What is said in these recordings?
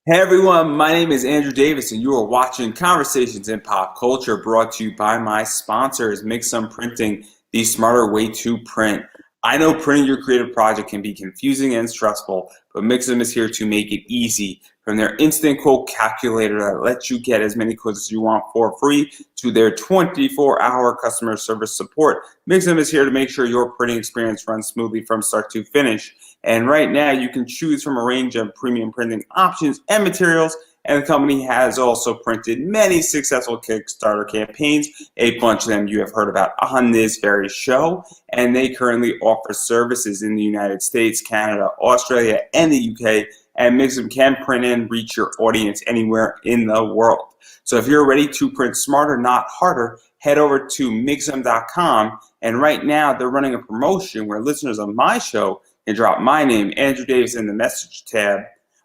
Hey everyone, my name is Andrew Davis, and you are watching Conversations in Pop Culture, brought to you by my sponsors, Make Some Printing, the smarter way to print. I know printing your creative project can be confusing and stressful, but Mixum is here to make it easy. From their instant quote calculator that lets you get as many quotes as you want for free to their 24-hour customer service support, Mixum is here to make sure your printing experience runs smoothly from start to finish. And right now, you can choose from a range of premium printing options and materials. And the company has also printed many successful Kickstarter campaigns, a bunch of them you have heard about on this very show. And they currently offer services in the United States, Canada, Australia, and the UK. And Mixum can print and reach your audience anywhere in the world. So if you're ready to print smarter, not harder, head over to Mixum.com. And right now, they're running a promotion where listeners of my show and drop my name, Andrew Davis, in the message tab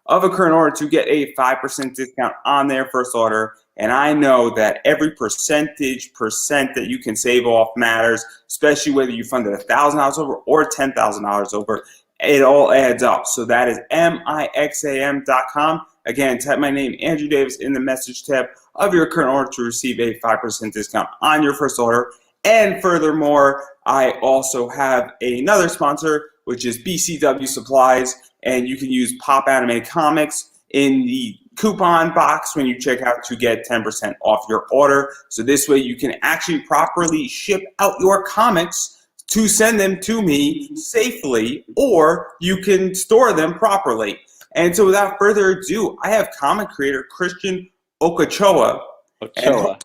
of a current order to get a 5% discount on their first order. And I know that every percentage that you can save off matters, especially whether you funded $1,000 over or $10,000 over. It all adds up. So that is Mixam.com. Again, type my name, Andrew Davis, in the message tab of your current order to receive a 5% discount on your first order. And furthermore, I also have another sponsor, which is BCW Supplies, and you can use Pop Anime Comics in the coupon box when you check out to get 10% off your order. So this way you can actually properly ship out your comics to send them to me safely, or you can store them properly. And so without further ado, I have comic creator Christian Ochoa. Ochoa.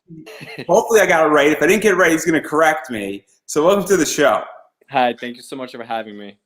Hopefully I got it right. If I didn't get it right, he's going to correct me. So welcome to the show. Hi, thank you so much for having me.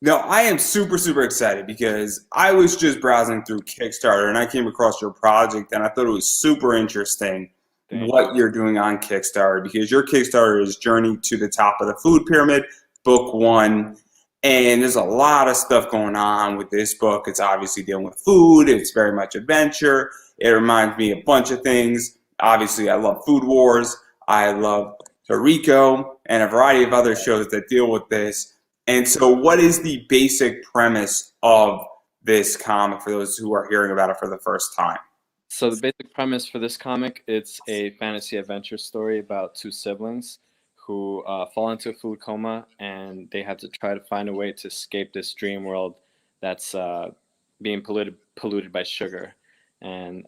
No, I am super excited because I was just browsing through Kickstarter and I came across your project and I thought it was super interesting what you're doing on Kickstarter, because your Kickstarter is Journey to the Top of the Food Pyramid, book 1. And there's a lot of stuff going on with this book. It's obviously dealing with food. It's very much adventure. It reminds me of a bunch of things. Obviously, I love Food Wars. I love Toriko and a variety of other shows that deal with this. And so what is the basic premise of this comic for those who are hearing about it for the first time? So the basic premise for this comic, it's a fantasy adventure story about two siblings who fall into a food coma, and they have to try to find a way to escape this dream world that's being polluted by sugar. And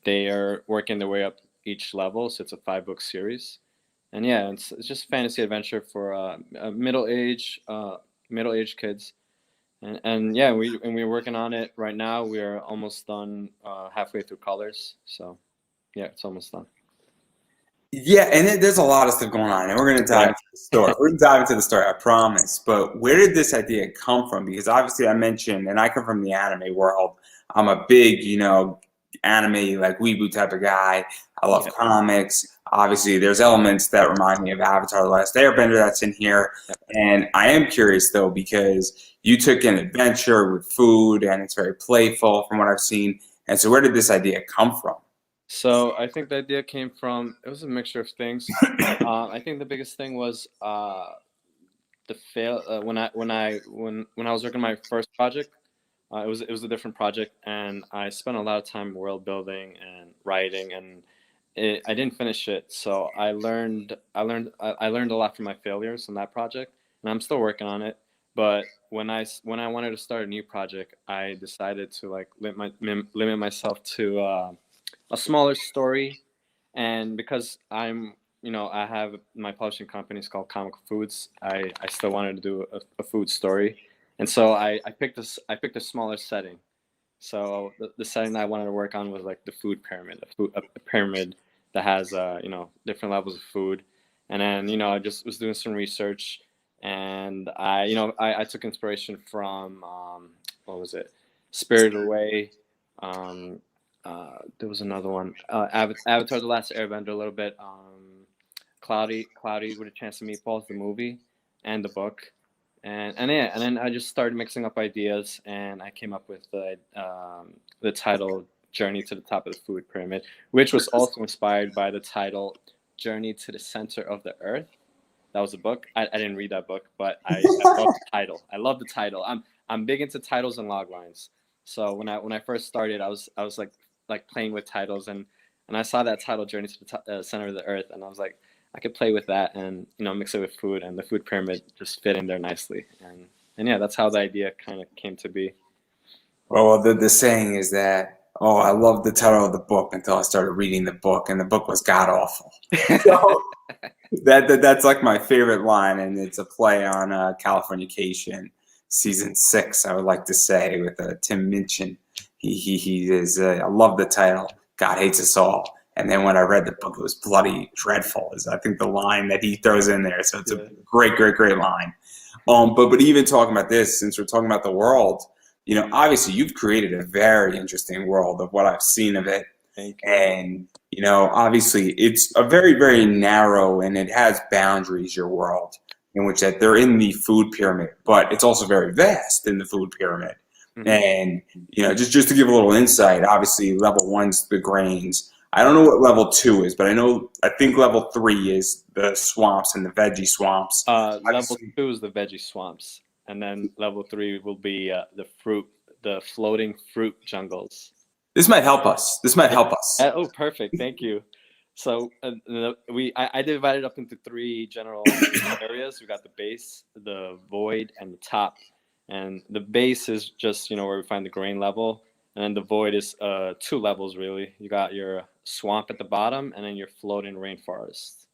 they are working their way up each level, so it's a 5-book series. And yeah, it's just fantasy adventure for middle-aged kids. And yeah, we're working on it right now. We're almost done, halfway through colors. So yeah, it's almost done. Yeah, and there's a lot of stuff going on, and we're going to dive into the story. We're going to dive into the story, I promise. But where did this idea come from? Because obviously I mentioned, and I come from the anime world. I'm a big, anime, like weeaboo type of guy. I love comics. Obviously, there's elements that remind me of Avatar: The Last Airbender that's in here. And I am curious, though, because you took an adventure with food, and it's very playful from what I've seen. And so where did this idea come from? So I think the idea came from, it was a mixture of things. I think the biggest thing was the fail when I was working on my first project. It was a different project, and I spent a lot of time world building and writing, and I didn't finish it. So I learned a lot from my failures in that project, and I'm still working on it. But when I wanted to start a new project, I decided to like limit myself to a smaller story. And because I have my publishing company is called Comic Foods, I still wanted to do a food story. And so I picked a smaller setting. So the setting that I wanted to work on was like the food pyramid, a pyramid that has different levels of food. And then I just was doing some research, and I took inspiration from what was it, Spirited Away. There was another one, Avatar: The Last Airbender, a little bit. Cloudy with a Chance of Meatballs, the movie, and the book. And then I just started mixing up ideas, and I came up with the title Journey to the Top of the Food Pyramid, which was also inspired by the title Journey to the Center of the Earth. That was a book. I didn't read that book, but I love the title. I love the title. I'm big into titles and log lines. So when I first started, I was like playing with titles, and I saw that title, Journey to the Center of the Earth, and I was like, I could play with that and mix it with food, and the food pyramid just fit in there nicely, and yeah, that's how the idea kind of came to be. Well, the saying is that, oh, I loved the title of the book until I started reading the book, and the book was god awful. So that's like my favorite line, and it's a play on Californication season 6. I would like to say with Tim Minchin. He is. I love the title. God hates us all. And then when I read the book, it was bloody dreadful. Is I think the line that he throws in there. So it's a great line. But even talking about this, since we're talking about the world, obviously you've created a very interesting world of what I've seen of it. Thank you. And obviously it's a very narrow, and it has boundaries, your world, in which that they're in the food pyramid, but it's also very vast in the food pyramid. Mhm. And just to give a little insight, obviously level 1's the grains. I don't know what level 2 is, but I think level 3 is the swamps and the veggie swamps. Level 2 is the veggie swamps, and then level 3 will be the floating fruit jungles. This might help us. Oh, perfect. Thank you. So I divided up into 3 general areas. We got the base, the void, and the top. And the base is just where we find the grain level, and then the void is 2 levels really. You got your swamp at the bottom, and then your floating rainforest.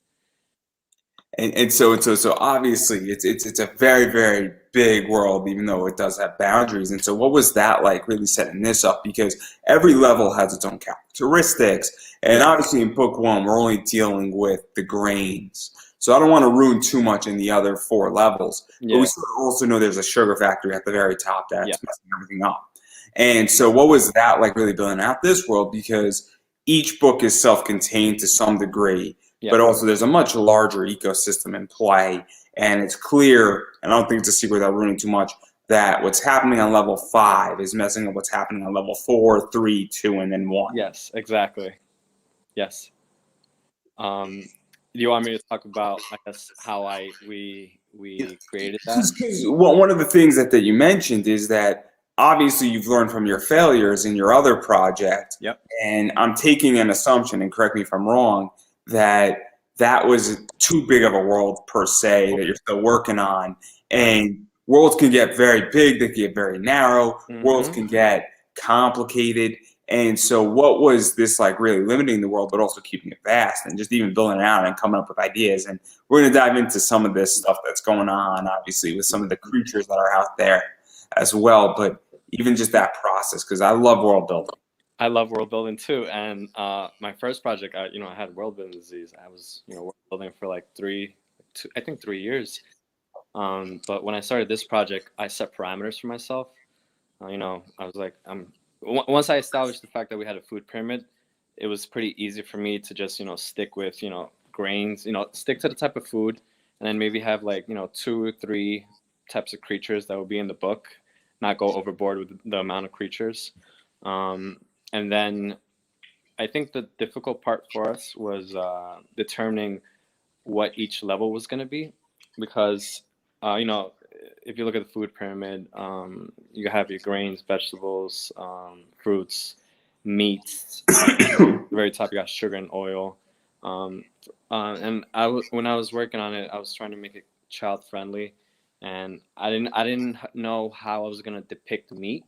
And so obviously it's a very big world, even though it does have boundaries. And so what was that like, really setting this up? Because every level has its own characteristics, and obviously in book 1 we're only dealing with the grains. So I don't want to ruin too much in the other 4 levels. Yeah. But we also know there's a sugar factory at the very top that's messing everything up. And so what was that like, really building out this world? Because each book is self-contained to some degree, but also there's a much larger ecosystem in play. And it's clear, and I don't think it's a secret without ruining too much, that what's happening on level 5 is messing up what's happening on level 4, 3, 2, and then 1. Yes, exactly. Yes. Do you want me to talk about, I guess, how we created that? Well, one of the things that you mentioned is that obviously you've learned from your failures in your other project. Yep. And I'm taking an assumption, and correct me if I'm wrong, that was too big of a world per se that you're still working on. And worlds can get very big, they can get very narrow, worlds can get complicated. And so what was this like, really limiting the world, but also keeping it vast and just even building it out and coming up with ideas? And we're going to dive into some of this stuff that's going on, obviously, with some of the creatures that are out there as well. But even just that process, because I love world building. I love world building too. And my first project, I had world building disease. I was, world building for like 3 years. But when I started this project, I set parameters for myself. I was like, once I established the fact that we had a food pyramid, it was pretty easy for me to just, stick with, grains, stick to the type of food, and then maybe have like, 2 or 3 types of creatures that would be in the book, not go overboard with the amount of creatures. And then I think the difficult part for us was determining what each level was going to be, because, if you look at the food pyramid, you have your grains, vegetables, fruits, meats. At the very top, you got sugar and oil. And when I was working on it, I was trying to make it child friendly, and I didn't know how I was gonna depict meat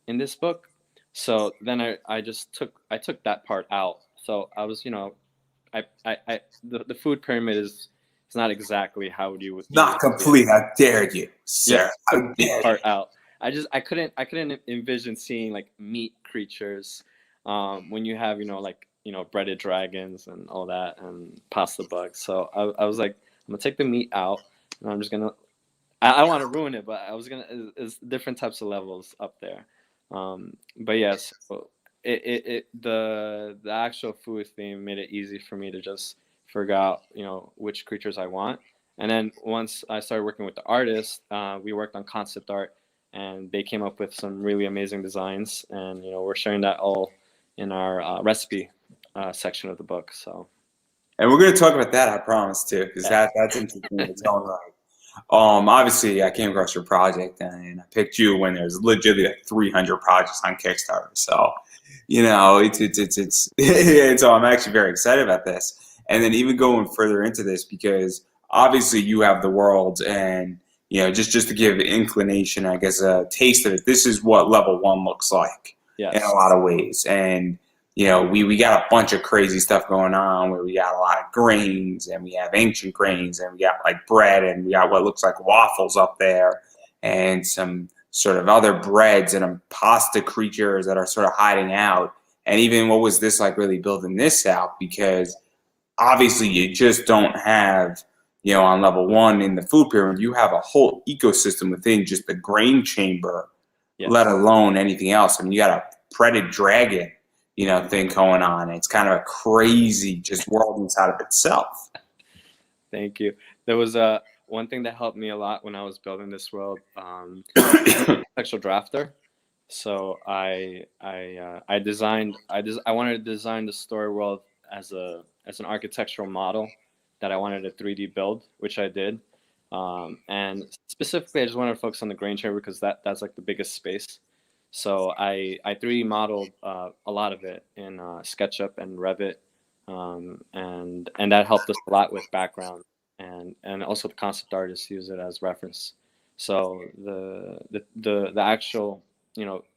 in this book. So then I took that part out. So I was, the food pyramid is not exactly how you would. Not complete. How dare you, sir? Took the part out. I couldn't envision seeing like meat creatures when you have breaded dragons and all that and pasta bugs. So I was like, I'm gonna take the meat out, and I'm just gonna. I don't want to ruin it, but I was gonna. It's different types of levels up there. But yes, the actual food theme made it easy for me to just figure out which creatures I want. And then once I started working with the artist, we worked on concept art, and they came up with some really amazing designs. And we're sharing that all in our recipe section of the book. So, and we're going to talk about that, I promise, too, because that's interesting in its own right. Obviously, I came across your project and I picked you when there's legitimately like 300 projects on Kickstarter. So, it's so I'm actually very excited about this. And then even going further into this because obviously you have the world and just to give inclination, I guess a taste of it. This is what level 1 looks like in a Yes. lot of ways, and we got a bunch of crazy stuff going on where we got a lot of grains and we have ancient grains and we got like bread and we got what looks like waffles up there and some sort of other breads and pasta creatures that are sort of hiding out. And even what was this like really building this out because obviously you just don't have on level 1 in the food pyramid, you have a whole ecosystem within just the grain chamber, Yes. let alone anything else. I mean, you got a predator dragon thing going on. It's kind of a crazy just world inside of itself. Thank you. There was one thing that helped me a lot when I was building this world, textual drafter. So I wanted to design the story world as an architectural model that I wanted a 3D build, which I did. And specifically, I just wanted to focus on the grain chamber because that's like the biggest space. So I 3D modeled a lot of it in SketchUp and Revit, and that helped us a lot with background, and also the concept artists use it as reference. So the actual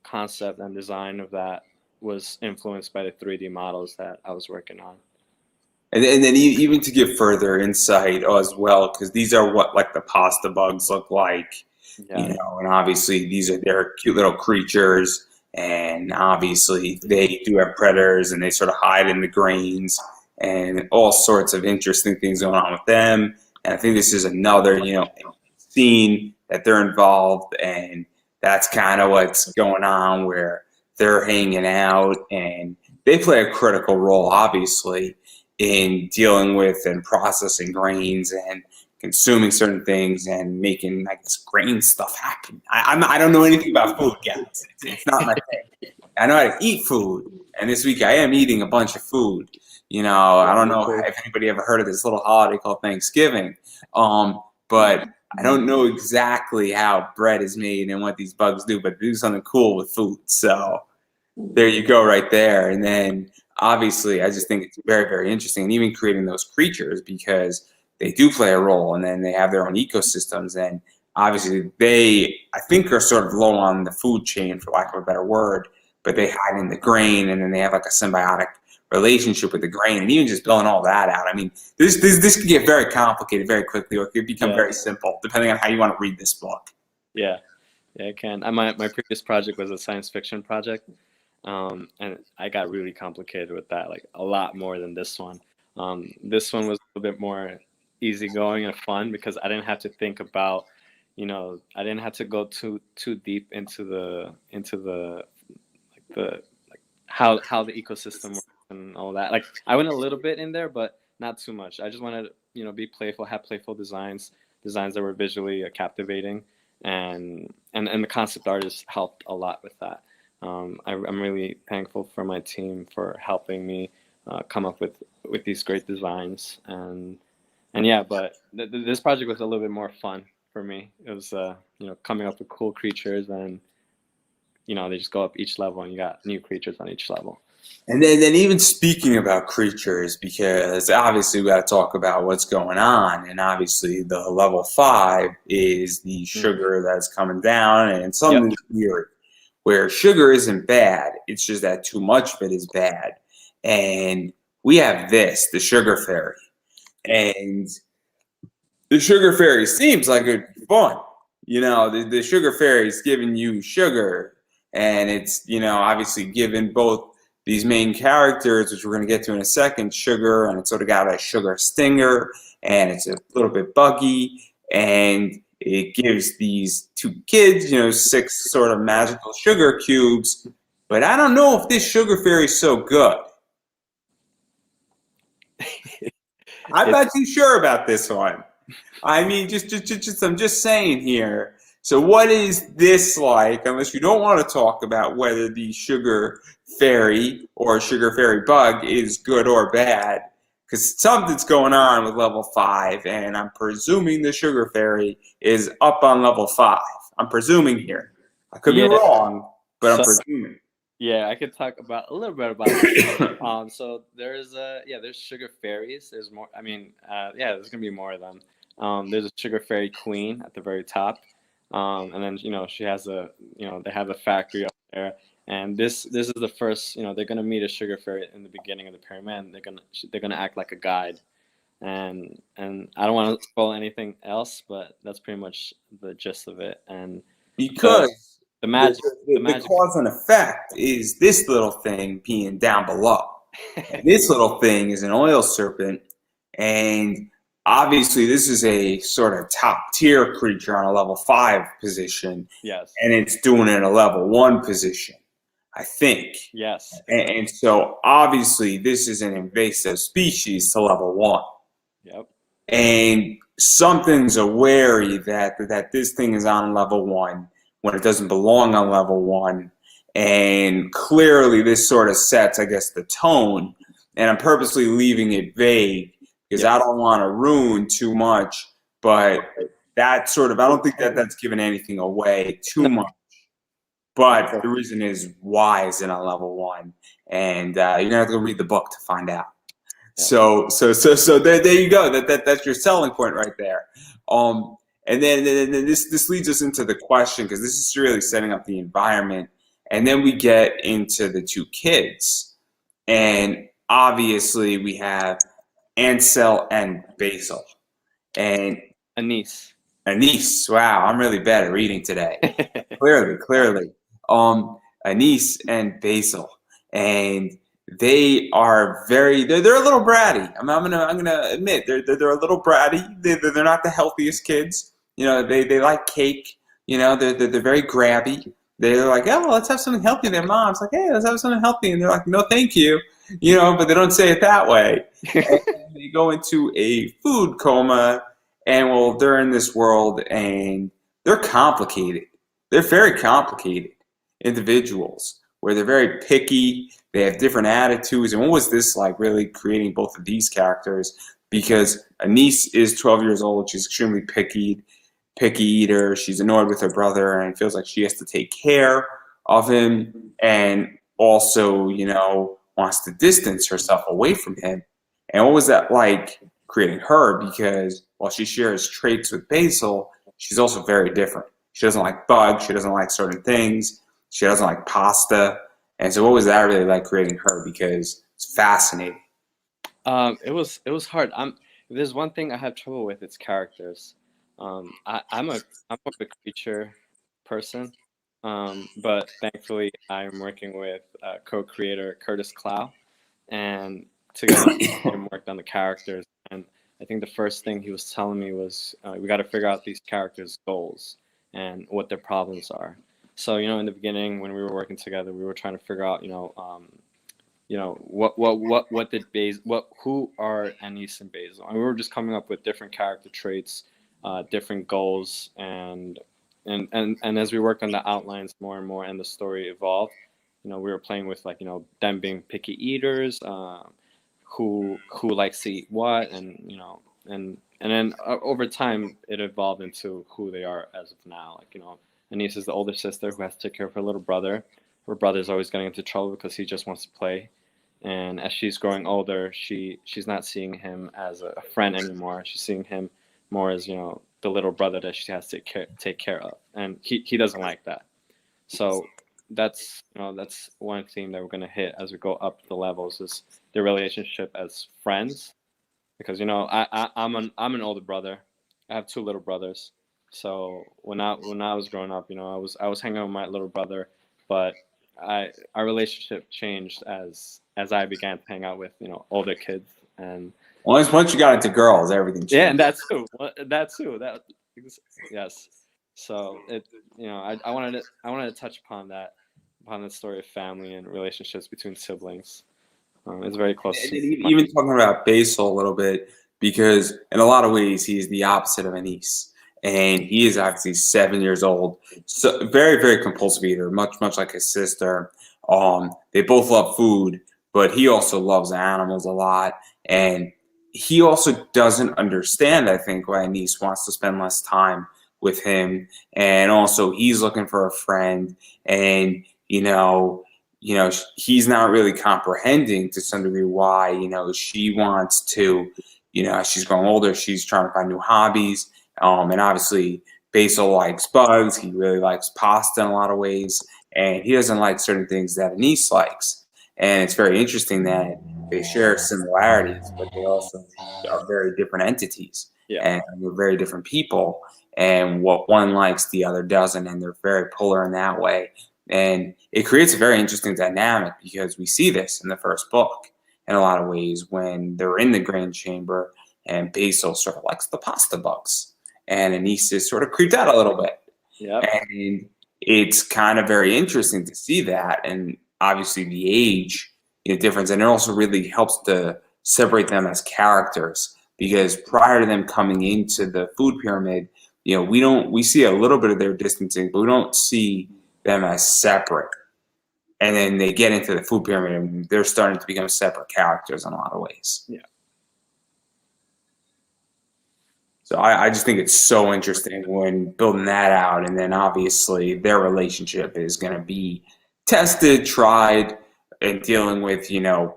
concept and design of that was influenced by the 3D models that I was working on. And then even to give further insight as well, because these are what like the pasta bugs look like, Yeah. and obviously they're cute little creatures, and obviously they do have predators, and they sort of hide in the grains, and all sorts of interesting things going on with them. And I think this is another scene that they're involved, and that's kind of what's going on where they're hanging out, and they play a critical role, obviously, in dealing with and processing grains and consuming certain things and making, I guess, grain stuff happen. I don't know anything about food, guys. It's not my thing. I know how to eat food, and this week I am eating a bunch of food. I don't know if anybody ever heard of this little holiday called Thanksgiving, but I don't know exactly how bread is made and what these bugs do, but they do something cool with food. So there you go right there. And then obviously I just think it's very, very interesting, and even creating those creatures because they do play a role, and then they have their own ecosystems, and obviously they, I think, are sort of low on the food chain, for lack of a better word, but they hide in the grain, and then they have like a symbiotic relationship with the grain, and even just building all that out. I mean, this could get very complicated very quickly, or it could become very simple, depending on how you want to read this book. Yeah, it can. My previous project was a science fiction project. And I got really complicated with that, like a lot more than this one. This one was a little bit more easygoing and fun because I didn't have to think about, I didn't have to go too deep into the how the ecosystem works and all that. Like I went a little bit in there, but not too much. I just wanted to, be playful, have playful designs that were visually captivating, and the concept artists helped a lot with that. I'm really thankful for my team for helping me come up with these great designs, and yeah, but this project was a little bit more fun for me. It was coming up with cool creatures, and they just go up each level, and you got new creatures on each level. And then even speaking about creatures, because obviously we got to talk about what's going on, and obviously the level 5 is the sugar that's coming down, and something weird. Where sugar isn't bad, it's just that too much of it is bad. And we have this, the sugar fairy. And the sugar fairy seems like it'd be fun. The sugar fairy is giving you sugar. And it's, obviously giving both these main characters, which we're going to get to in a second, sugar. And it's sort of got a sugar stinger. And it's a little bit buggy. And it gives these 2 kids, 6 sort of magical sugar cubes, but I don't know if this sugar fairy is so good. I'm not too sure about this one. I mean, just I'm just saying here. So what is this like, unless you don't want to talk about whether the sugar fairy or sugar fairy bug is good or bad? because something's going on with level 5, and I'm presuming the sugar fairy is up on level 5. I'm presuming here. I could be Yeah. wrong, but I'm So- presuming. Yeah, I could talk about a little bit about it. So there's there's sugar fairies. There's more. I mean, there's gonna be more of them. There's a sugar fairy queen at the very top, and then she has they have a factory up there. And this is the first. They're gonna meet a sugar fairy in the beginning of the pyramid. And they're gonna act like a guide. And I don't want to spoil anything else, but that's pretty much the gist of it. And Because the magic. the cause and effect is this little thing being down below. And this little thing is an oil serpent, and obviously this is a sort of top tier creature on a level 5 position. Yes. And it's doing it in a level 1 position, I think. Yes. And so obviously this is an invasive species to level 1. Yep. And something's wary that this thing is on level 1 when it doesn't belong on level 1. And clearly this sort of sets, I guess, the tone. And I'm purposely leaving it vague because I don't want to ruin too much. But that sort of, I don't think that's giving anything away too much. But the reason is why is it on level 1. And you're going to have to go read the book to find out. So there you go. That's your selling point right there. And then this leads us into the question, because this is really setting up the environment. And then we get into the 2 kids. And obviously we have Ansel and Basil. And Anise. Wow, I'm really bad at reading today. Clearly. Anise and Basil. And they are they're a little bratty. I'm gonna admit they're a little bratty. They're not the healthiest kids. They like cake. They're very grabby. They're like, oh, let's have something healthy. Their mom's like, hey, let's have something healthy, and they're like, no, thank you. But they don't say it that way. And they go into a food coma, and they're in this world, and they're complicated. They're very complicated individuals where they're very picky. They have different attitudes. And what was this like, really creating both of these characters? Because Anise is 12 years old. She's extremely picky eater. She's annoyed with her brother and feels like she has to take care of him, and also, wants to distance herself away from him. And what was that like creating her? Because while she shares traits with Basil, she's also very different. She doesn't like bugs. She doesn't like certain things. She doesn't like pasta. And so what was that really like creating her? Because it's fascinating. It was hard. If there's one thing I have trouble with, it's characters. I'm more of a creature person, but thankfully I'm working with co-creator Curtis Clow, and together we worked on the characters. And I think the first thing he was telling me was we got to figure out these characters' goals and what their problems are. So in the beginning when we were working together, we were trying to figure out who are Anise and Basil, and we were just coming up with different character traits, different goals, and as we worked on the outlines more and more and the story evolved, we were playing with them being picky eaters, who likes to eat what, and then over time it evolved into who they are as of now. Anise is the older sister who has to take care of her little brother. Her brother's always getting into trouble because he just wants to play. And as she's growing older, she's not seeing him as a friend anymore. She's seeing him more as the little brother that she has to take care of, and he doesn't like that. So that's one theme that we're gonna hit as we go up the levels, is their relationship as friends. Because I'm an older brother. I have 2 little brothers. So when I was growing up, I was hanging out with my little brother, but our relationship changed as I began to hang out with older kids. And once you got into girls, everything changed. Yeah, and that too. Yes. So I wanted to touch upon the story of family and relationships between siblings. It's very close. And even talking about Basil a little bit, because in a lot of ways he's the opposite of Anise. And he is actually 7 years old. So very, very compulsive eater, much like his sister. They both love food, but he also loves animals a lot. And he also doesn't understand, I think, why Anise wants to spend less time with him, and also he's looking for a friend, and he's not really comprehending to some degree why she wants to, as she's growing older, she's trying to find new hobbies, and obviously Basil likes bugs, he really likes pasta in a lot of ways, and he doesn't like certain things that Anise likes, and it's very interesting that they share similarities, but they also are very different entities, Yeah. and they're very different people. And what one likes, the other doesn't, and they're very polar in that way. And it creates a very interesting dynamic because we see this in the first book in a lot of ways when they're in the grain chamber, and Basil sort of likes the pasta bugs, and Anise is sort of creeped out a little bit. Yep. And it's kind of very interesting to see that, and obviously the age difference, and it also really helps to separate them as characters because prior to them coming into the food pyramid, we see a little bit of their distancing, but we don't see them as separate. And then they get into the food pyramid, and they're starting to become separate characters in a lot of ways. Yeah. So I just think it's so interesting when building that out, and then obviously their relationship is going to be tested, tried, and dealing with,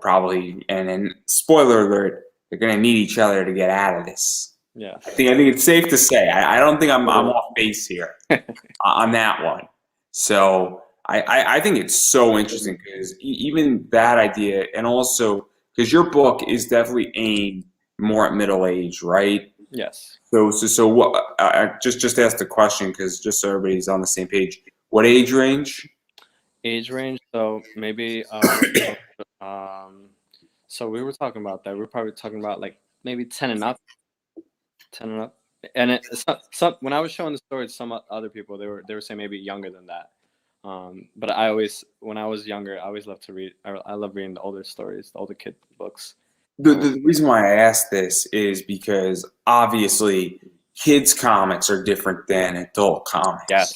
probably, and then spoiler alert, they're going to need each other to get out of this. Yeah. I think it's safe to say. I don't think I'm off base here on that one. So I think it's so interesting because even that idea, and also because your book is definitely aimed more at middle age, right? Yes. So what? Just ask the question because just so everybody's on the same page. What age range? Age range. So maybe. So we were talking about that. We were probably talking about like maybe 10 and up. 10 and up. And some when I was showing the story to some other people, they were saying maybe younger than that. But when I was younger, I always loved to read. I love reading the older stories, the older kid books. The reason why I ask this is because obviously kids comics are different than adult comics. Yes.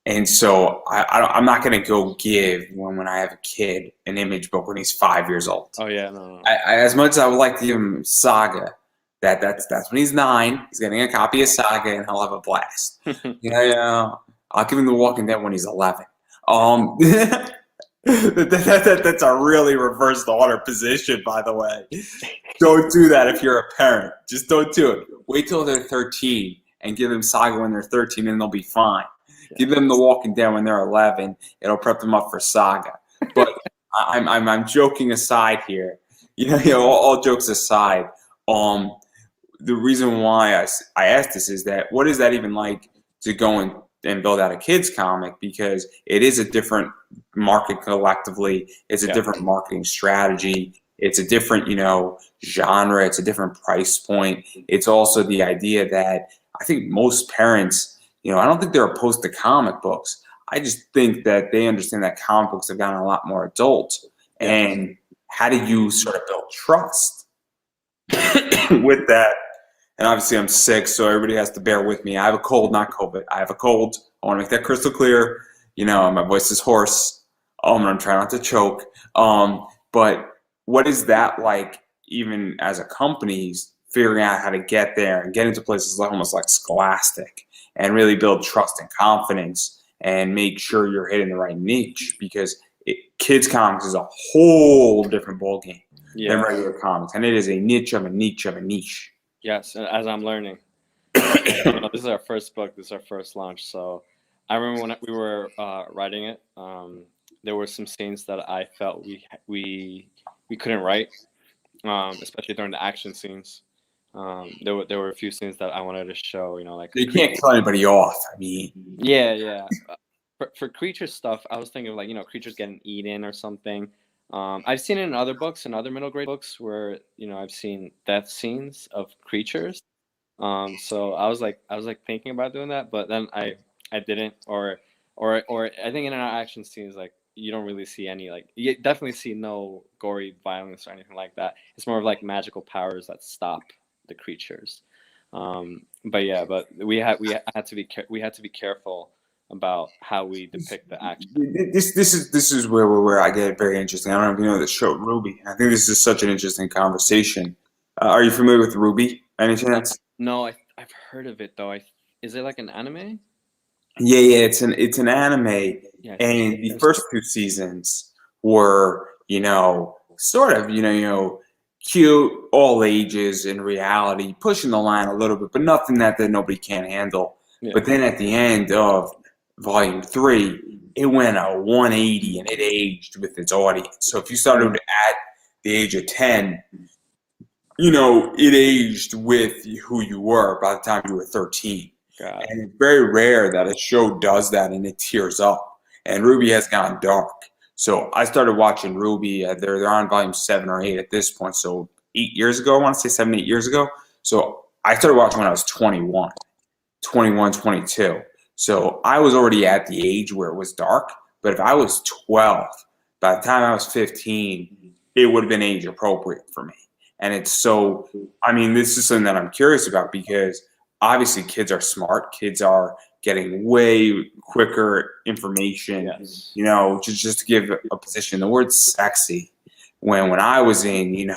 And so I'm not going to go give when I have a kid an image book when he's 5 years old. Oh yeah, no. As much as I would like to give him Saga, that's when he's 9. He's getting a copy of Saga and he'll have a blast. I'll give him The Walking Dead when he's 11. That's a really reversed order position, by the way. Don't do that if you're a parent. Just don't do it. Wait till they're 13 and give them Saga when they're 13 and they'll be fine. Yeah. Give them The Walking Dead when they're 11. It'll prep them up for Saga. But I'm joking aside here. All jokes aside. The reason why I asked this is that what is that even like to go and build out a kids comic, because it is a different market collectively. It's a different marketing strategy. It's a different, genre. It's a different price point. It's also the idea that I think most parents, I don't think they're opposed to comic books. I just think that they understand that comic books have gotten a lot more adult. And how do you sort of build trust with that? And obviously I'm sick, so everybody has to bear with me. I have a cold, not COVID. I have a cold. I want to make that crystal clear. My voice is hoarse. I'm trying not to choke. But what is that like, even as a company, figuring out how to get there and get into places almost like Scholastic and really build trust and confidence and make sure you're hitting the right niche, because kids comics is a whole different ballgame than regular comics, and it is a niche of a niche of a niche. Yes, as I'm learning. This is our first book. This is our first launch. So I remember when we were writing it, there were some scenes that I felt we couldn't write, especially during the action scenes. There were a few scenes that I wanted to show. Like you can't kill anybody off. I mean, yeah. For creature stuff, I was thinking of like creatures getting eaten or something. I've seen it in other books, in other middle grade books, where I've seen death scenes of creatures. So I was like thinking about doing that, but then I didn't. Or I think in our action scenes, like you don't really see any, like you definitely see no gory violence or anything like that. It's more of like magical powers that stop the creatures. But we had to be careful about how we depict the action. This is where I get very interesting. I don't know if you know the show Ruby. I think this is such an interesting conversation Are you familiar with Ruby? Any chance? No, I've heard of it though. Is it like an anime? Yeah, it's an anime, Yeah, I think and the there's. first two seasons were, sort of, cute, all ages in reality, pushing the line a little bit, but nothing that nobody can't handle. Yeah. But then at the end of volume three, it went a 180 and it aged with its audience. So if you started at the age of 10, it aged with who you were by the time you were 13. God. And it's very rare that a show does that and it tears up. And Ruby has gone dark. So I started watching Ruby. They're on volume 7 or 8 at this point. So 8 years ago, I want to say 7, 8 years ago. So I started watching when I was 21, 22. So I was already at the age where it was dark. But if I was 12, by the time I was 15, it would have been age appropriate for me. And it's so, I mean, this is something that I'm curious about because obviously kids are smart. Kids are getting way quicker information. Yes. Just to give a position, the word sexy, when I was in,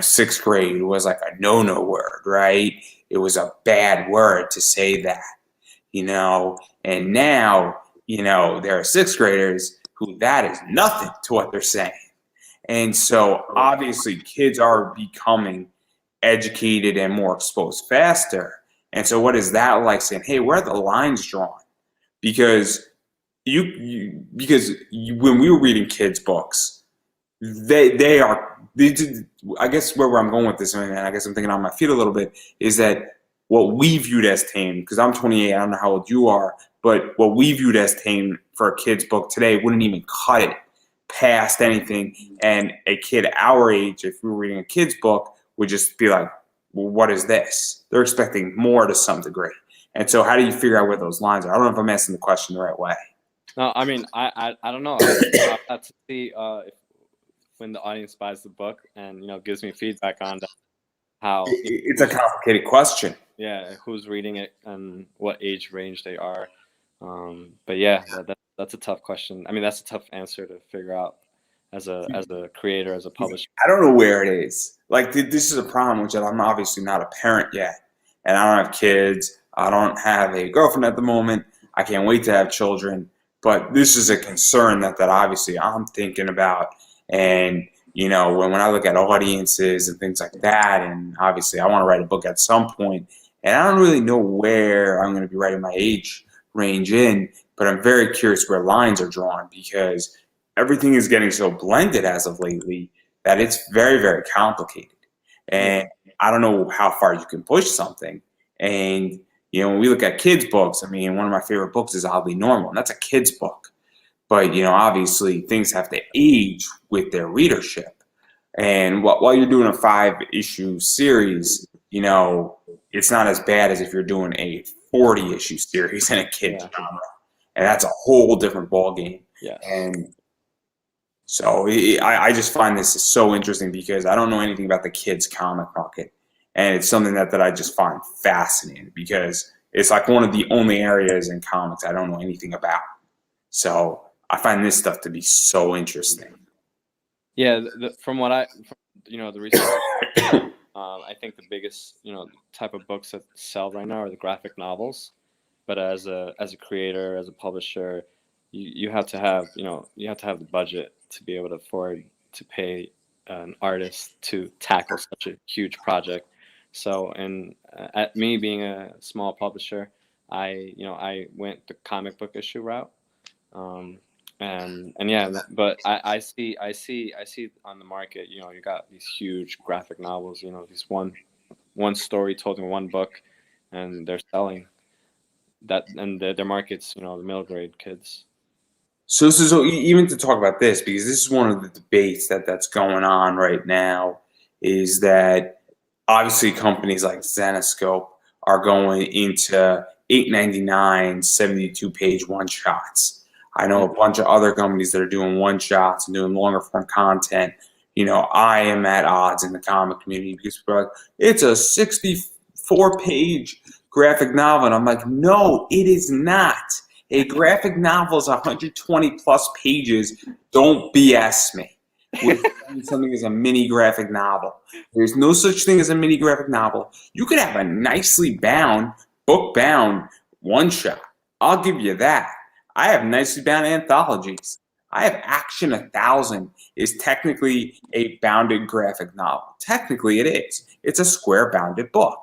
sixth grade was like a no word, right? It was a bad word to say that, and now, there are sixth graders who that is nothing to what they're saying. And so obviously kids are becoming educated and more exposed faster. And so what is that like saying, hey, where are the lines drawn? Because when we were reading kids' books, I guess where I'm going with this, and I guess I'm thinking on my feet a little bit, is that what we viewed as tame, because I'm 28, I don't know how old you are, but what we viewed as tame for a kid's book today wouldn't even cut it past anything. And a kid our age, if we were reading a kid's book, would just be like, well, what is this? They're expecting more to some degree. And so how do you figure out where those lines are? I don't know if I'm asking the question the right way. No, I mean, I don't know. I'll have to see when the audience buys the book and gives me feedback on how It's a complicated question. Yeah, who's reading it and what age range they are. But yeah, that's a tough question. I mean, that's a tough answer to figure out as a creator, as a publisher. I don't know where it is. Like this is a problem, which I'm obviously not a parent yet, and I don't have kids. I don't have a girlfriend at the moment. I can't wait to have children. But this is a concern that obviously I'm thinking about. And, when I look at audiences and things like that, and obviously I want to write a book at some point, and I don't really know where I'm going to be writing my age range in, but I'm very curious where lines are drawn because everything is getting so blended as of lately that it's very, very complicated. And I don't know how far you can push something. And, when we look at kids' books, I mean, one of my favorite books is Oddly Normal, and that's a kid's book. But, obviously things have to age with their readership. And while you're doing a 5-issue series, it's not as bad as if you're doing a 40-issue series in a kid's genre. And that's a whole different ballgame. Yeah. And so I just find this is so interesting because I don't know anything about the kids' comic market. And it's something that I just find fascinating because it's like one of the only areas in comics I don't know anything about. So I find this stuff to be so interesting. Yeah, from the research, I think the biggest type of books that sell right now are the graphic novels. But as a creator, as a publisher, you have to have the budget to be able to afford to pay an artist to tackle such a huge project. So, and at me being a small publisher, I went the comic book issue route. And yeah, but I see on the market, you got these huge graphic novels, these one story told in one book, and they're selling that, and their market's, the middle grade kids. So even to talk about this, because this is one of the debates that's going on right now, is that obviously companies like Zenescope are going into $8.99, 72-page one-shots. I know a bunch of other companies that are doing one-shots and doing longer form content. I am at odds in the comic community because people are like, it's a 64-page graphic novel. And I'm like, no, it is not. A graphic novel is 120 plus pages. Don't BS me. with something as a mini graphic novel. There's no such thing as a mini graphic novel. You could have a nicely bound, book bound one shot. I'll give you that. I have nicely bound anthologies. I have Action 1000 is technically a bounded graphic novel. Technically, it is. It's a square bounded book.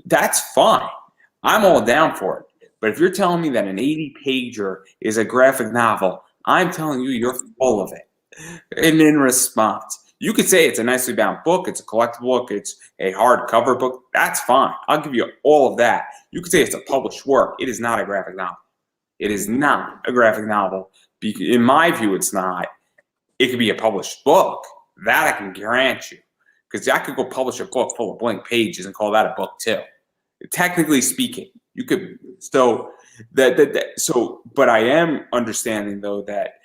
That's fine. I'm all down for it. But if you're telling me that an 80 pager is a graphic novel, I'm telling you, you're full of it. And in response, you could say it's a nicely bound book, it's a collectible book, it's a hardcover book. That's fine. I'll give you all of that. You could say it's a published work. It is not a graphic novel. It is not a graphic novel. In my view, it's not. It could be a published book. That I can grant you. Because I could go publish a book full of blank pages and call that a book too. Technically speaking, you could. But I am understanding though that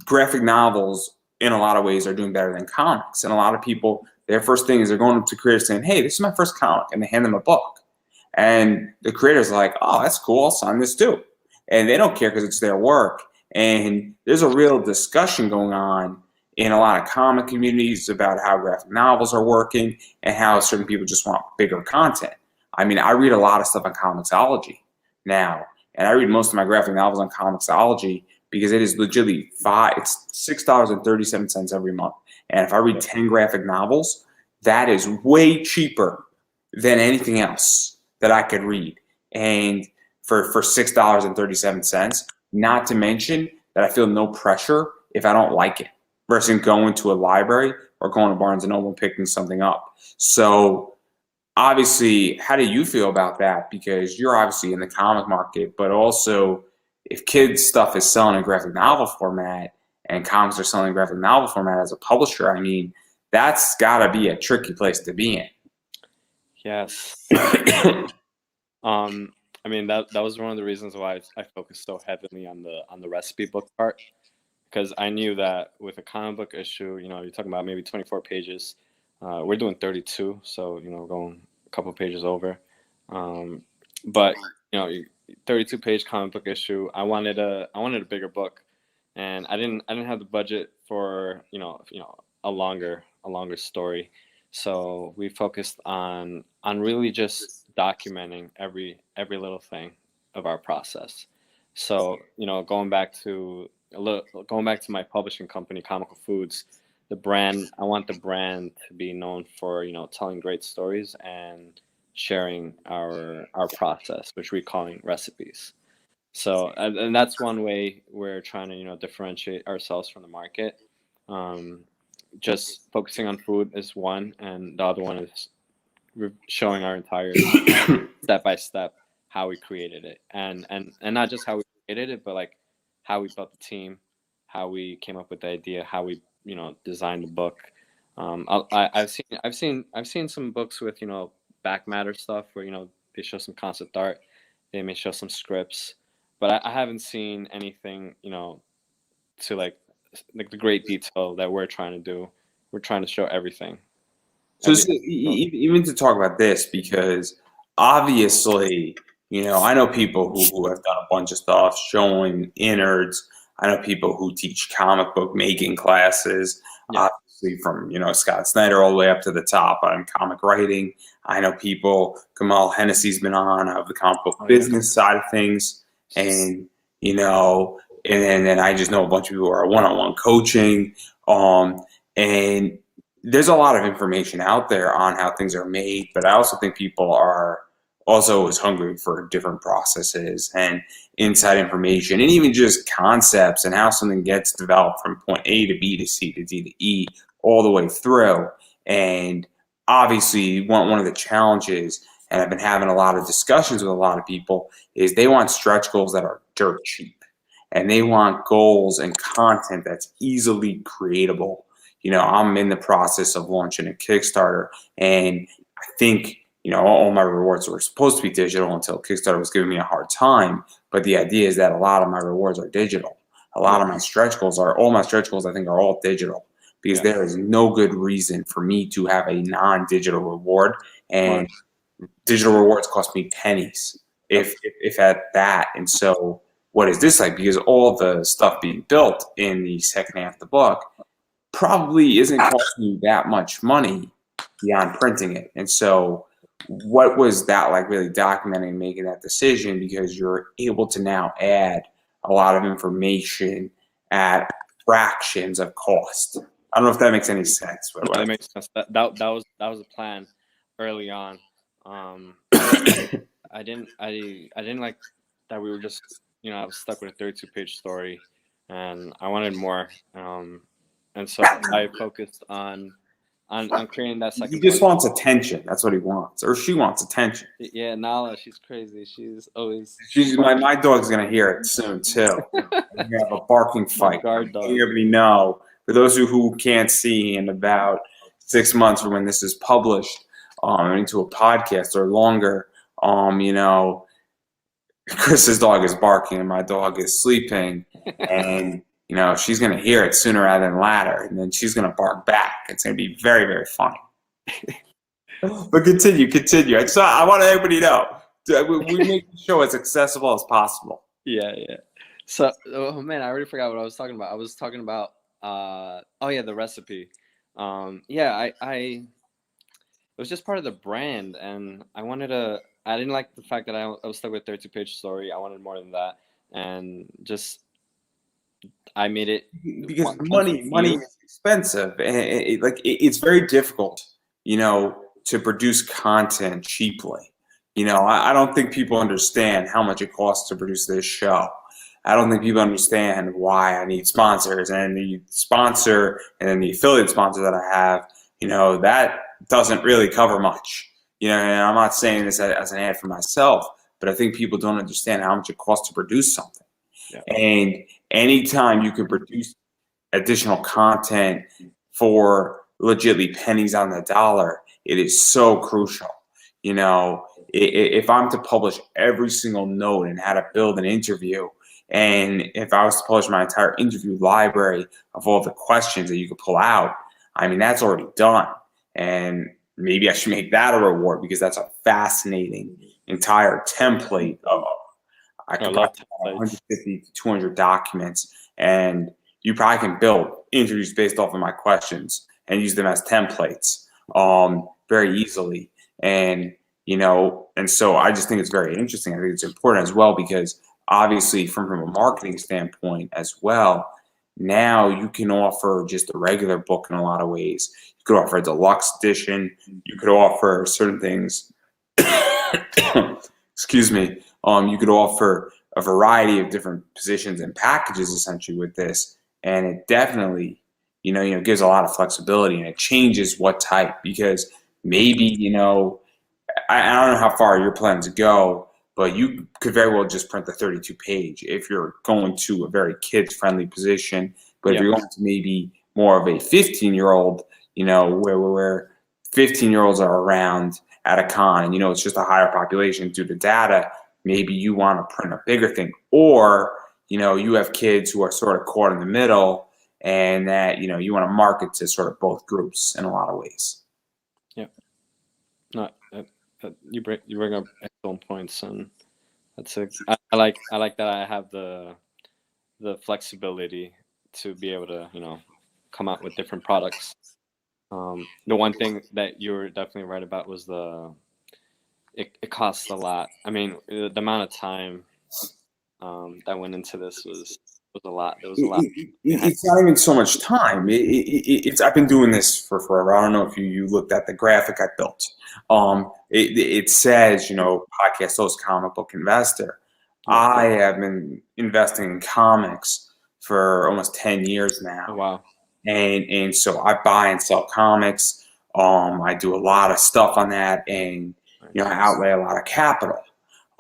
graphic novels in a lot of ways are doing better than comics. And a lot of people, their first thing is they're going up to creators saying, hey, this is my first comic, and they hand them a book. And the creator's like, oh, that's cool, I'll sign this too. And they don't care because it's their work. And there's a real discussion going on in a lot of comic communities about how graphic novels are working and how certain people just want bigger content. I mean, I read a lot of stuff on Comixology now, and I read most of my graphic novels on Comixology because it is legitimately it's $6.37 every month. And if I read 10 graphic novels, that is way cheaper than anything else that I could read. And for $6.37, not to mention that I feel no pressure if I don't like it versus going to a library or going to Barnes & Noble and picking something up. So obviously, how do you feel about that? Because you're obviously in the comic market, but also if kids stuff is selling in graphic novel format and comics are selling in graphic novel format as a publisher, I mean, that's got to be a tricky place to be in. Yes. I mean, that was one of the reasons why I focused so heavily on the recipe book part, because I knew that with a comic book issue, you know, you're talking about maybe 24 pages. We're doing 32, so you know, going a couple pages over. But you know, 32-page comic book issue. I wanted a bigger book, and I didn't have the budget for you know a longer story. So we focused on really just documenting every little thing of our process. So you know, going back to my publishing company, Comical Foods, the brand. I want the brand to be known for you know telling great stories and sharing our process, which we're calling recipes. So and that's one way we're trying to you know differentiate ourselves from the market. Just focusing on food is one, and the other one is showing our entire step by step how we created it, and not just how we created it, but like how we built the team, how we came up with the idea, how we you know designed the book. I've seen some books with you know back matter stuff where you know they show some concept art, they may show some scripts, but I haven't seen anything you know to like the great detail that we're trying to do. We're trying to show everything. So even to talk about this, because obviously, you know, I know people who have done a bunch of stuff showing innards. I know people who teach comic book making classes, obviously from, you know, Scott Snyder all the way up to the top on comic writing. I know people, Kamal Hennessy's been on of the comic book business side of things. And, you know, and then I just know a bunch of people who are one-on-one coaching. And there's a lot of information out there on how things are made, but I also think people are also as hungry for different processes and inside information and even just concepts and how something gets developed from point A to B to C to D to E all the way through. And obviously one of the challenges, and I've been having a lot of discussions with a lot of people, is they want stretch goals that are dirt cheap. And they want goals and content that's easily creatable. You know, I'm in the process of launching a Kickstarter, and I think, you know, all my rewards were supposed to be digital until Kickstarter was giving me a hard time. But the idea is that a lot of my rewards are digital. A lot of my stretch goals all my stretch goals, I think, are all digital, because there is no good reason for me to have a non-digital reward. And digital rewards cost me pennies, if at that. And so what is this like? Because all the stuff being built in the second half of the book, probably isn't costing you that much money beyond printing it. And so what was that like, really documenting, making that decision, because you're able to now add a lot of information at fractions of cost. I don't know if that makes any sense. No, that makes sense. That was the plan early on. I didn't like that we were just, I was stuck with a 32-page story, and I wanted more. And so I focused on creating that second. He just wants attention. That's what he wants, or she wants attention. Yeah, Nala, she's crazy. She's always. My dog's gonna hear it soon too. We have a barking fight. Guard dog. Everybody know. For those who can't see, in about 6 months from when this is published, into a podcast or longer, Chris's dog is barking and my dog is sleeping, and she's going to hear it sooner rather than later, and then she's going to bark back. It's going to be very, very funny. But continue. I want everybody to know we make the show as accessible as possible. Yeah. So, oh man, I already forgot what I was talking about. I was talking about the recipe. It was just part of the brand, and I didn't like the fact that I was stuck with a 32-page story. I wanted more than that, and just I made it because money is expensive, and it's very difficult, to produce content cheaply. I don't think people understand how much it costs to produce this show. I don't think people understand why I need sponsors, and the sponsor and then the affiliate sponsor that I have, that doesn't really cover much. And I'm not saying this as an ad for myself, but I think people don't understand how much it costs to produce something. Yeah. And anytime you can produce additional content for legitimately pennies on the dollar, it is so crucial. If I'm to publish every single note and how to build an interview, and if I was to publish my entire interview library of all the questions that you could pull out, I mean, that's already done. And maybe I should make that a reward, because that's a fascinating entire template of, I could probably have 150 to 200 documents, and you probably can build interviews based off of my questions and use them as templates very easily. And, and so I just think it's very interesting. I think it's important as well, because obviously from a marketing standpoint as well, now you can offer just a regular book in a lot of ways. You could offer a deluxe edition. You could offer certain things. Excuse me. You could offer a variety of different positions and packages essentially with this, and it definitely, gives a lot of flexibility, and it changes what type, because maybe, I don't know how far you're planning to go, but you could very well just print the 32-page if you're going to a very kids-friendly position. But if you're going to maybe more of a 15-year-old, where 15-year-olds are around at a con, and it's just a higher population due to data, maybe you want to print a bigger thing. Or, you have kids who are sort of caught in the middle, and that, you want to market to sort of both groups in a lot of ways. Yeah. No, you bring up excellent points, and that's I like that I have the flexibility to be able to come out with different products. The one thing that you were definitely right about was it costs a lot. I mean, the amount of time that went into this was a lot. There was a lot. It's not even so much time. It's I've been doing this for forever. I don't know if you looked at the graphic I built. It says, podcast host, comic book investor. I have been investing in comics for almost 10 years now. Oh, wow. And so I buy and sell comics. I do a lot of stuff on that, and I outlay a lot of capital.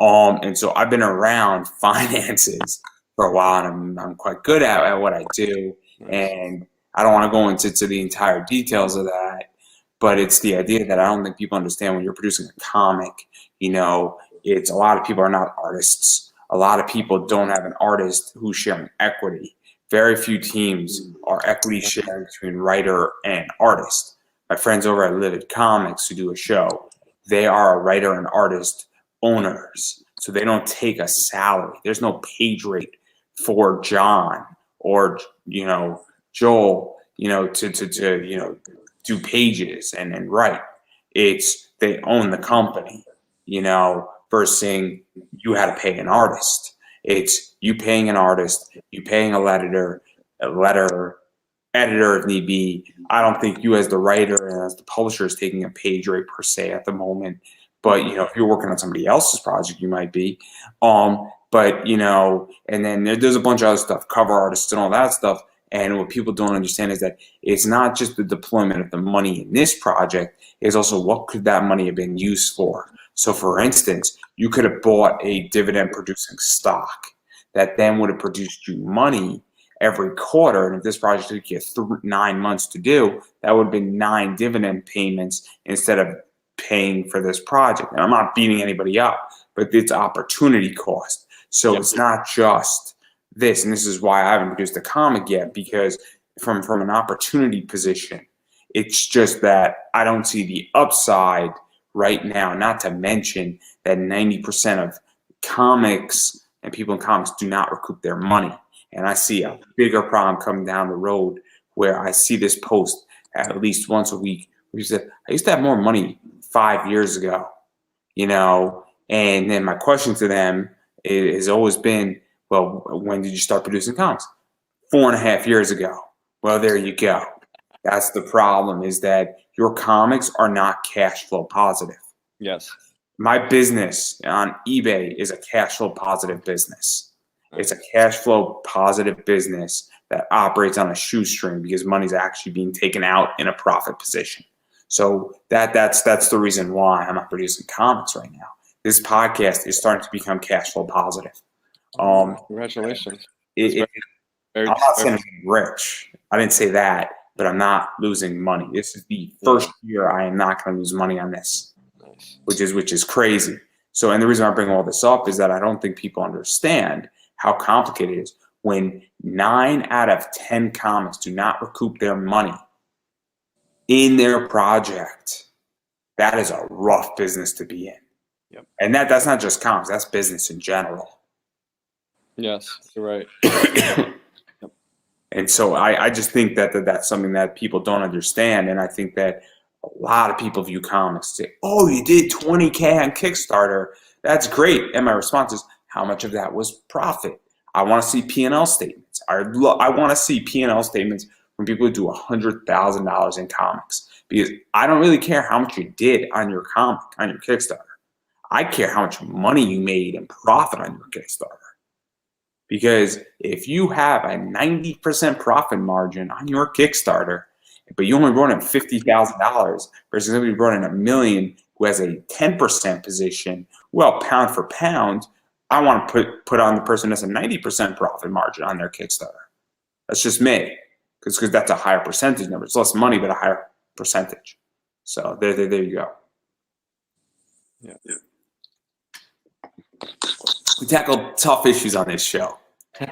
And so I've been around finances for a while, and I'm quite good at what I do. And I don't want to go into the entire details of that, but it's the idea that I don't think people understand when you're producing a comic. It's a lot of people are not artists. A lot of people don't have an artist who's sharing equity. Very few teams are equity sharing between writer and artist. My friends over at Livid Comics who do a show, they are a writer and artist owners. So they don't take a salary. There's no page rate for John or, Joel, to do pages and write. It's they own the company, versus you had to pay an artist. It's you paying an artist, you paying a letter editor if need be. I don't think you as the writer and as the publisher is taking a page rate per se at the moment. But if you're working on somebody else's project, you might be. But and then there's a bunch of other stuff, cover artists and all that stuff. And what people don't understand is that it's not just the deployment of the money in this project, it's also what could that money have been used for. So for instance, you could have bought a dividend producing stock that then would have produced you money every quarter. And if this project took you 9 months to do, that would have been 9 dividend payments instead of paying for this project. And I'm not beating anybody up, but it's opportunity cost. So It's not just this, and this is why I haven't produced a comic yet, because from an opportunity position, it's just that I don't see the upside right now, not to mention that 90% of comics and people in comics do not recoup their money. And I see a bigger problem coming down the road where I see this post at least once a week where you said, I used to have more money 5 years ago, and then my question to them has always been, well, when did you start producing comics? 4.5 years ago. Well, there you go. That's the problem, is that your comics are not cash flow positive. Yes. My business on eBay is a cash flow positive business. It's a cash flow positive business that operates on a shoestring because money's actually being taken out in a profit position. So that's the reason why I'm not producing comics right now. This podcast is starting to become cash flow positive. Congratulations. I'm not saying I'm rich. I didn't say that, but I'm not losing money. This is the first year I am not going to lose money on this, which is crazy. So, and the reason I bring all this up is that I don't think people understand how complicated it is when 9 out of 10 comics do not recoup their money in their project. That is a rough business to be in. Yep. And that's not just comics, that's business in general. Yes, you're right. Yep. And so I just think that's something that people don't understand. And I think that a lot of people view comics say, oh, you did 20K on Kickstarter. That's great. And my response is, how much of that was profit? I want to see P&L statements. I want to see P&L statements from people who do $100,000 in comics, because I don't really care how much you did on your comic, on your Kickstarter. I care how much money you made in profit on your Kickstarter. Because if you have a 90% profit margin on your Kickstarter, but you only brought in $50,000 versus somebody who brought in $1 million who has a 10% position, well, pound for pound, I want to put on the person that's a 90% profit margin on their Kickstarter. That's just me, because that's a higher percentage number. It's less money, but a higher percentage. So there you go. Yeah. We tackle tough issues on this show. We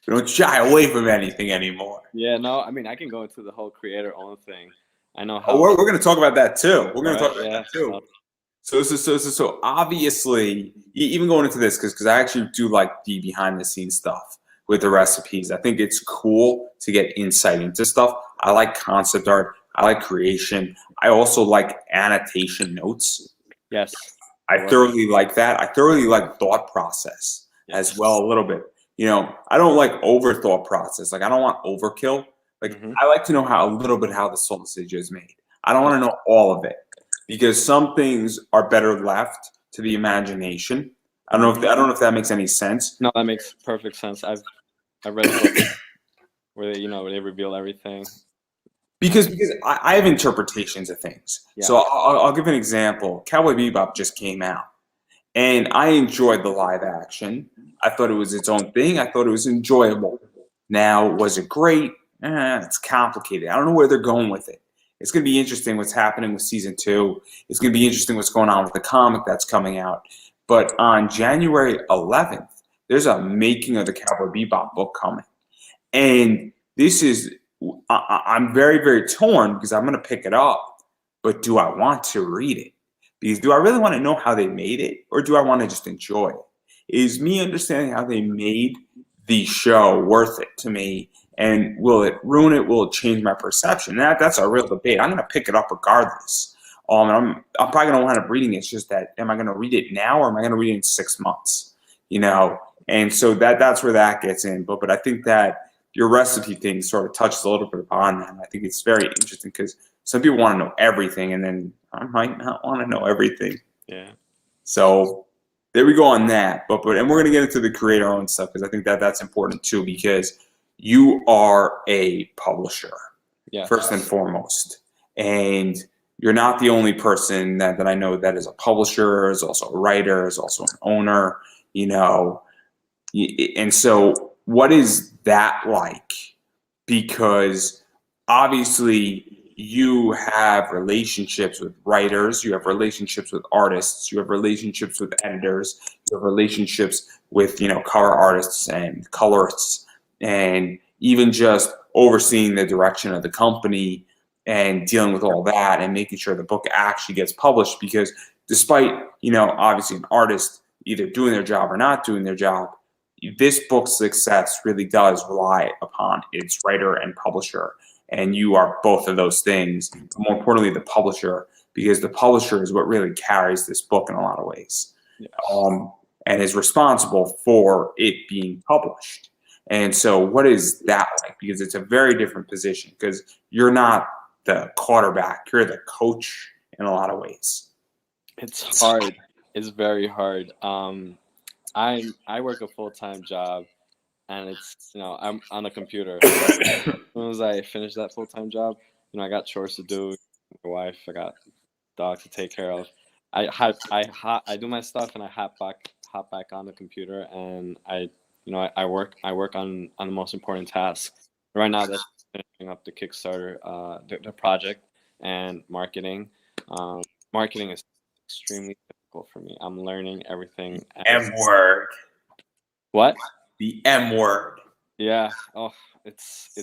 don't shy away from anything anymore. Yeah, no, I mean, I can go into the whole creator-owned thing. I know how. Oh, we're going to talk about that too. We're going to talk about that too. So obviously, even going into this, because I actually do like the behind-the-scenes stuff with the recipes. I think it's cool to get insight into stuff. I like concept art. I like creation. I also like annotation notes. Yes. I thoroughly like that. I thoroughly like thought process as well a little bit. I don't like over thought process. Like, I don't want overkill. Like, I like to know a little bit how the sausage is made. I don't want to know all of it, because some things are better left to the imagination. I don't know if that makes any sense. No, that makes perfect sense. I read books where they reveal everything. Because I have interpretations of things. Yeah. So I'll give an example. Cowboy Bebop just came out, and I enjoyed the live action. I thought it was its own thing. I thought it was enjoyable. Now, was it great? It's complicated. I don't know where they're going with it. It's going to be interesting what's happening with season 2. It's going to be interesting what's going on with the comic that's coming out. But on January 11th, there's a making of the Cowboy Bebop book coming. And this is, I'm very, very torn, because I'm going to pick it up. But do I want to read it? Because do I really want to know how they made it? Or do I want to just enjoy it? Is me understanding how they made the show worth it to me? And will it ruin it? Will it change my perception? That's a real debate. I'm going to pick it up regardless. I'm probably going to wind up reading it. It's just that, am I going to read it now or am I going to read it in 6 months? You know, and so that's where that gets in. But I think that your recipe thing sort of touches a little bit upon that. And I think it's very interesting because some people want to know everything, and then I might not want to know everything. Yeah. So there we go on that. But and we're going to get into the creator-owned stuff because I think that's important too, because you are a publisher, first and foremost. And you're not the only person that I know that is a publisher, is also a writer, is also an owner, you know. And so what is that like? Because obviously you have relationships with writers, you have relationships with artists, you have relationships with editors, you have relationships with, you know, cover artists and colorists, and even just overseeing the direction of the company and dealing with all that and making sure the book actually gets published. Because despite, you know, obviously an artist either doing their job or not doing their job, this book's success really does rely upon its writer and publisher. And you are both of those things, but more importantly, the publisher, because the publisher is what really carries this book in a lot of ways. Yes. And is responsible for it being published. And so what is that like? Because it's a very different position, because you're not the quarterback, you're the coach in a lot of ways. It's hard. It's very hard. I work a full-time job, and it's, you know, I'm on a computer. As soon as I finish that full-time job, you know, I got chores to do, my wife, I got dog to take care of. I do my stuff and I hop back on the computer, and I work on the most important task. Right now, that's finishing up the Kickstarter, the project, and marketing. Marketing is extremely difficult for me. I'm learning everything. M word. What? The M word. Yeah. Oh, it's.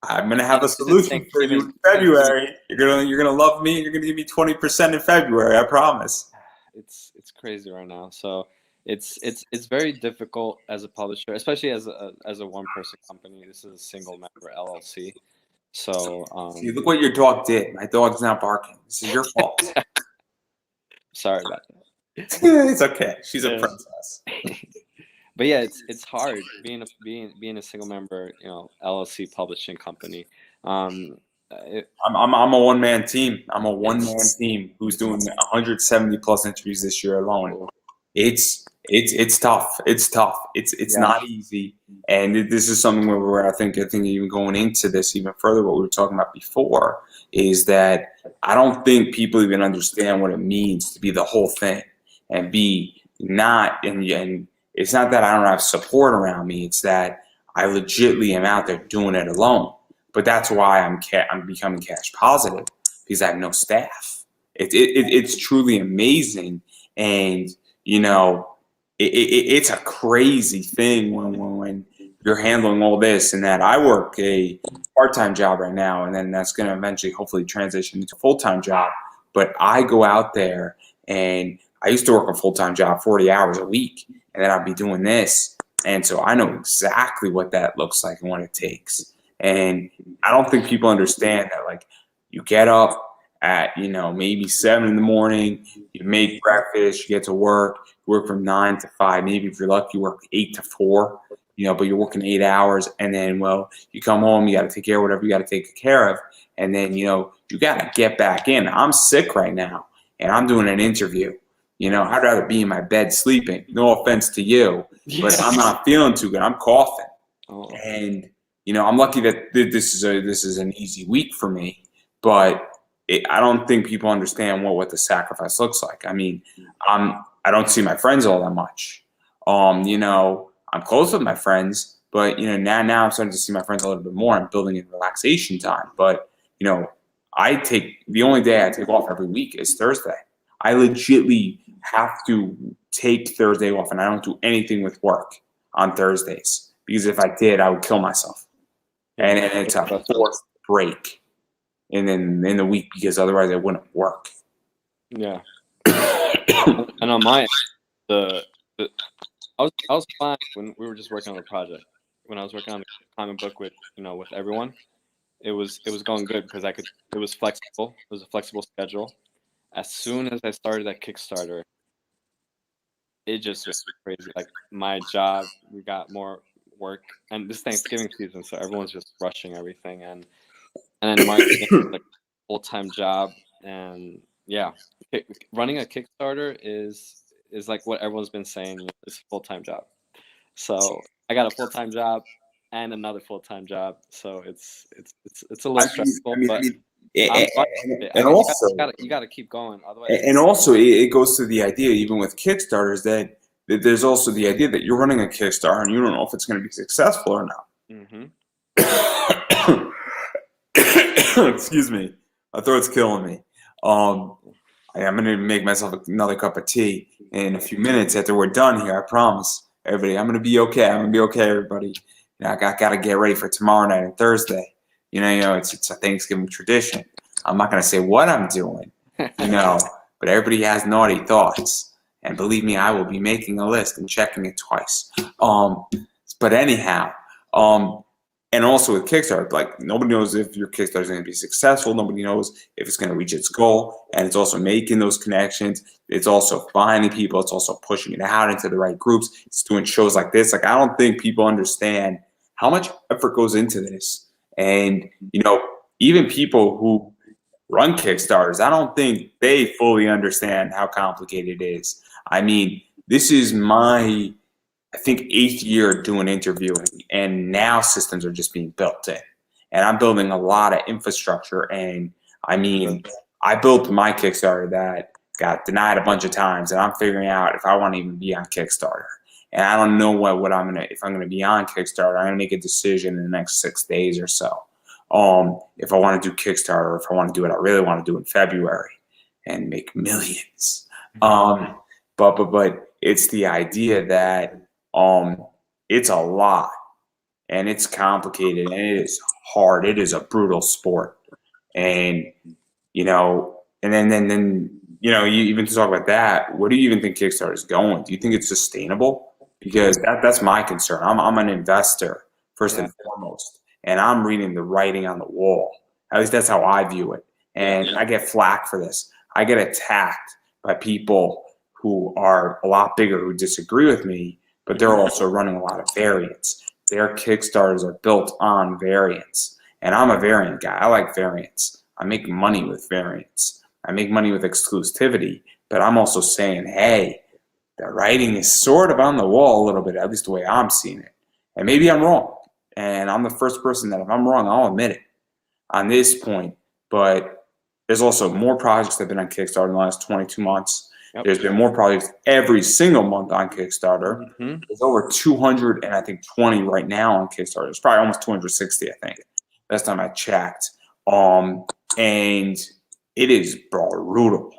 I'm gonna have a solution for you in February. You're gonna love me. You're gonna give me 20% in February. I promise. It's crazy right now. So it's very difficult as a publisher, especially as a one person company. This is a single member LLC. So See, look what your dog did. My dog's not barking. This is your fault. Sorry about that. It's okay. She's a princess. But yeah, it's hard being a single member, you know, LLC publishing company. I'm a one-man team. I'm a one-man team who's doing 170 plus interviews this year alone. It's tough. It's tough. It's not easy. And this is something where I think even going into this even further, what we were talking about before is that I don't think people even understand what it means to be the whole thing and be not, and it's not that I don't have support around me. It's that I legitimately am out there doing it alone. But that's why I'm becoming cash positive, because I have no staff. It's truly amazing, and you know, it's a crazy thing when you're handling all this. And that I work a part-time job right now, and then that's going to eventually, hopefully, transition into a full-time job. But I go out there, and I used to work a full-time job, 40 hours a week, and then I'd be doing this, and so I know exactly what that looks like and what it takes. And I don't think people understand that, like, you get up at, you know, maybe 7 in the morning, you make breakfast, you get to work, you work from 9 to 5, maybe if you're lucky, you work 8 to 4, you know, but you're working 8 hours, and then, well, you come home, you got to take care of whatever you got to take care of, and then, you know, you got to get back in. I'm sick right now, and I'm doing an interview. You know, I'd rather be in my bed sleeping. No offense to you, but I'm not feeling too good. I'm coughing, and you know, I'm lucky that this is an easy week for me. But I don't think people understand what the sacrifice looks like. I mean, I don't see my friends all that much. You know, I'm close with my friends, but you know, now I'm starting to see my friends a little bit more. I'm building in relaxation time. But you know, the only day I take off every week is Thursday. I legitimately have to take Thursday off, and I don't do anything with work on Thursdays, because if I did, I would kill myself. And it's a forced break in the week, because otherwise it wouldn't work. Yeah. And on my end, I was fine when we were just working on the project. when I was working on the comic book with with everyone, it was going good because it was flexible. It was a flexible schedule. As soon as I started that Kickstarter, it just went crazy. Like my job, we got more work, and this Thanksgiving season, so everyone's just rushing everything, and then marketing is like a full-time job, and yeah, running a Kickstarter is like what everyone's been saying, it's a full-time job. So I got a full-time job and another full-time job, so it's a little stressful, but I'm fine with it. And You gotta keep going, otherwise. and also it goes to the idea, even with Kickstarters, that there's also the idea that you're running a Kickstarter and you don't know if it's going to be successful or not. Mm-hmm. Excuse me, my throat's killing me. I'm going to make myself another cup of tea in a few minutes after we're done here. I promise everybody, I'm going to be okay. I'm going to be okay, everybody. I got to get ready for tomorrow night and Thursday. It's a Thanksgiving tradition. I'm not going to say what I'm doing, but everybody has naughty thoughts. And believe me, I will be making a list and checking it twice. But anyhow, and also with Kickstarter, like nobody knows if your Kickstarter is going to be successful. Nobody knows if it's going to reach its goal. And it's also making those connections. It's also finding people. It's also pushing it out into the right groups. It's doing shows like this. Like, I don't think people understand how much effort goes into this. And, even people who run Kickstarters, I don't think they fully understand how complicated it is. I mean, this is my, I think, 8th year doing interviewing, and now systems are just being built in. And I'm building a lot of infrastructure. And I mean, I built my Kickstarter that got denied a bunch of times, and I'm figuring out if I want to even be on Kickstarter. And I don't know if I'm gonna be on Kickstarter. I'm gonna make a decision in the next 6 days or so. If I want to do Kickstarter, or if I want to do what I really want to do in February and make millions. But it's the idea that it's a lot, and it's complicated, and it is hard. It is a brutal sport. And and then you even to talk about that, where do you even think Kickstarter is going? Do you think it's sustainable? Because that's my concern. I'm an investor first and foremost, and I'm reading the writing on the wall. At least that's how I view it. And I get flack for this. I get attacked by people who are a lot bigger, who disagree with me, but they're also running a lot of variants. Their Kickstarters are built on variants. And I'm a variant guy. I like variants. I make money with variants. I make money with exclusivity. But I'm also saying, hey, the writing is sort of on the wall a little bit, at least the way I'm seeing it. And maybe I'm wrong. And I'm the first person that if I'm wrong, I'll admit it on this point. But there's also more projects that have been on Kickstarter in the last 22 months. Yep. There's been more projects every single month on Kickstarter. Mm-hmm. There's over 200 and I think 20 right now on Kickstarter. There's probably almost 260, I think. Last time I checked. And it is brutal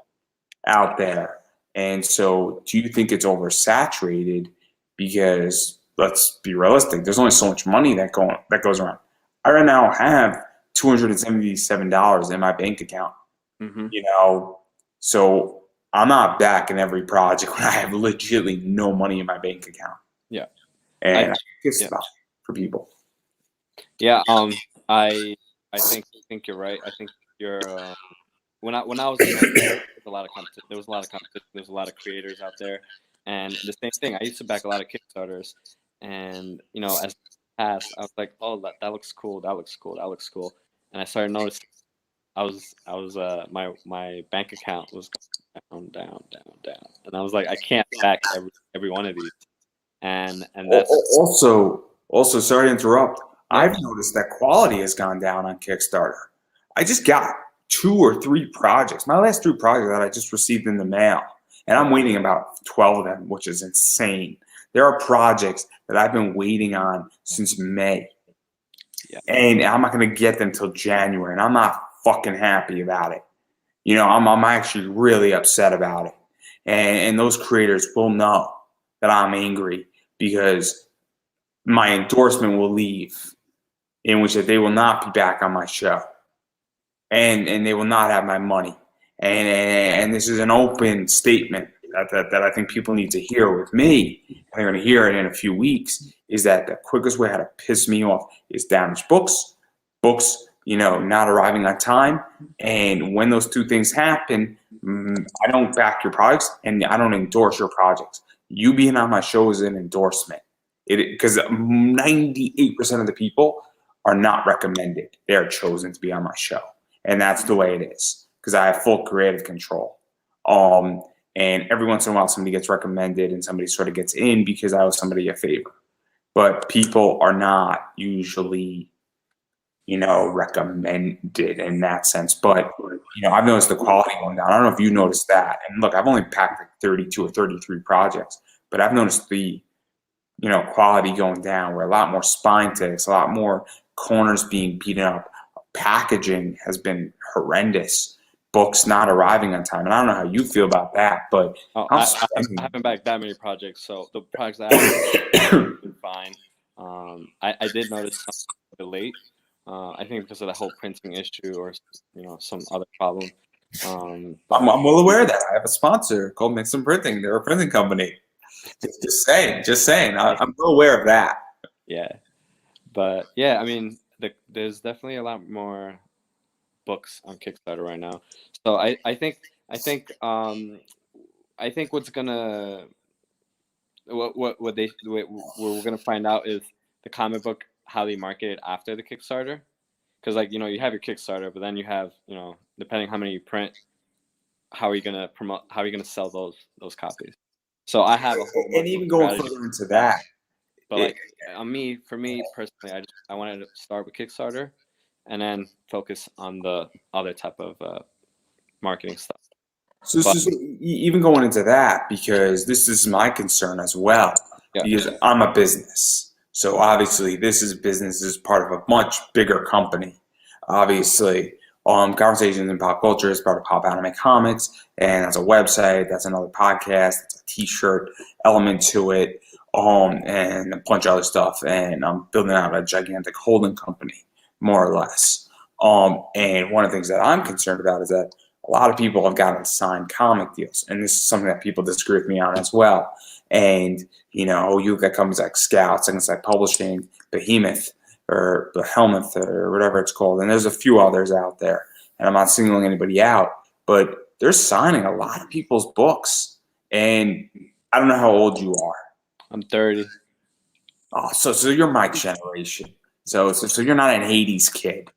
out there. And so do you think it's oversaturated? Because let's be realistic, there's only so much money that goes around. I right now have $277 in my bank account. Mm-hmm. So I'm not backing every project when I have legitimately no money in my bank account. Yeah. And I guess it's for people. Yeah, I think you're right. I think you're when I was in there was a lot of competition. There was a lot of creators out there, and the same thing. I used to back a lot of Kickstarters, and as passed, I was like, oh, that looks cool. That looks cool. And I started noticing, my bank account was going down, and I was like, I can't back every one of these, and that's also sorry to interrupt. Yeah. I've noticed that quality has gone down on Kickstarter. I just got 2 or 3 projects. My last 3 projects that I just received in the mail, and I'm waiting about 12 of them, which is insane. There are projects that I've been waiting on since May. Yeah. And I'm not going to get them till January, and I'm not fucking happy about it. I'm actually really upset about it. And those creators will know that I'm angry because my endorsement will leave, in which they will not be back on my show. And they will not have my money. And this is an open statement that I think people need to hear with me, and they're going to hear it in a few weeks, is that the quickest way how to piss me off is damaged books, not arriving on time. And when those two things happen, I don't back your products and I don't endorse your projects. You being on my show is an endorsement. Because 98% of the people are not recommended. They are chosen to be on my show. And that's the way it is, because I have full creative control. And every once in a while, somebody gets recommended and somebody sort of gets in because I owe somebody a favor. But people are not usually, recommended in that sense. But, I've noticed the quality going down. I don't know if you noticed that. And look, I've only packed like 32 or 33 projects, but I've noticed the, quality going down. We're a lot more spine ticks, a lot more corners being beaten up. Packaging has been horrendous. Books not arriving on time. And I don't know how you feel about that, but I haven't backed that many projects, so the projects I have been fine. I did notice something late. I think because of the whole printing issue or some other problem. I'm well aware of that. I have a sponsor called Make Some Printing. They're a printing company. Just saying. I'm well aware of that. Yeah, but yeah, I mean, there's definitely a lot more books on Kickstarter right now. So I think what's gonna what we're gonna find out is the comic book, how they market it after the Kickstarter, because you have your Kickstarter, but then you have depending how many you print, how are you gonna promote, how are you gonna sell those copies. So I have a whole and even going further into that, but for me personally, I wanted to start with Kickstarter and then focus on the other type of marketing stuff. So even going into that, because this is my concern as well, because I'm a business. So obviously this is business is part of a much bigger company. Obviously, Conversations in Pop Culture is part of Pop Anime Comics, and that's a website, that's another podcast, that's a t-shirt element to it, and a bunch of other stuff. And I'm building out a gigantic holding company, more or less. And one of the things that I'm concerned about is that a lot of people have gotten signed comic deals, and this is something that people disagree with me on as well. And you look at companies like Scout, Second Sight Publishing, Behemoth, or Behemoth, or whatever it's called, and there's a few others out there. And I'm not singling anybody out, but they're signing a lot of people's books. And I don't know how old you are. I'm 30. Oh, so you're my generation. So you're not an 80s kid.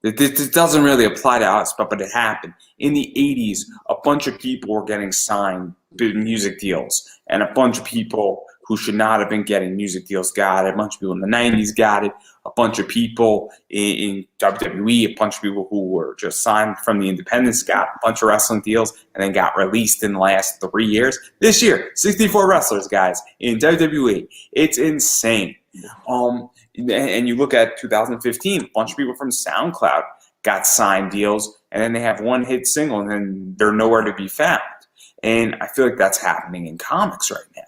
This doesn't really apply to us, but it happened. In the 80s, a bunch of people were getting signed music deals, and a bunch of people who should not have been getting music deals got it. A bunch of people in the 90s got it. A bunch of people in WWE, a bunch of people who were just signed from the independents got a bunch of wrestling deals and then got released in the last 3 years. This year, 64 wrestlers, guys, in WWE. It's insane. And you look at 2015, a bunch of people from SoundCloud got signed deals, and then they have one hit single, and then they're nowhere to be found. And I feel like that's happening in comics right now.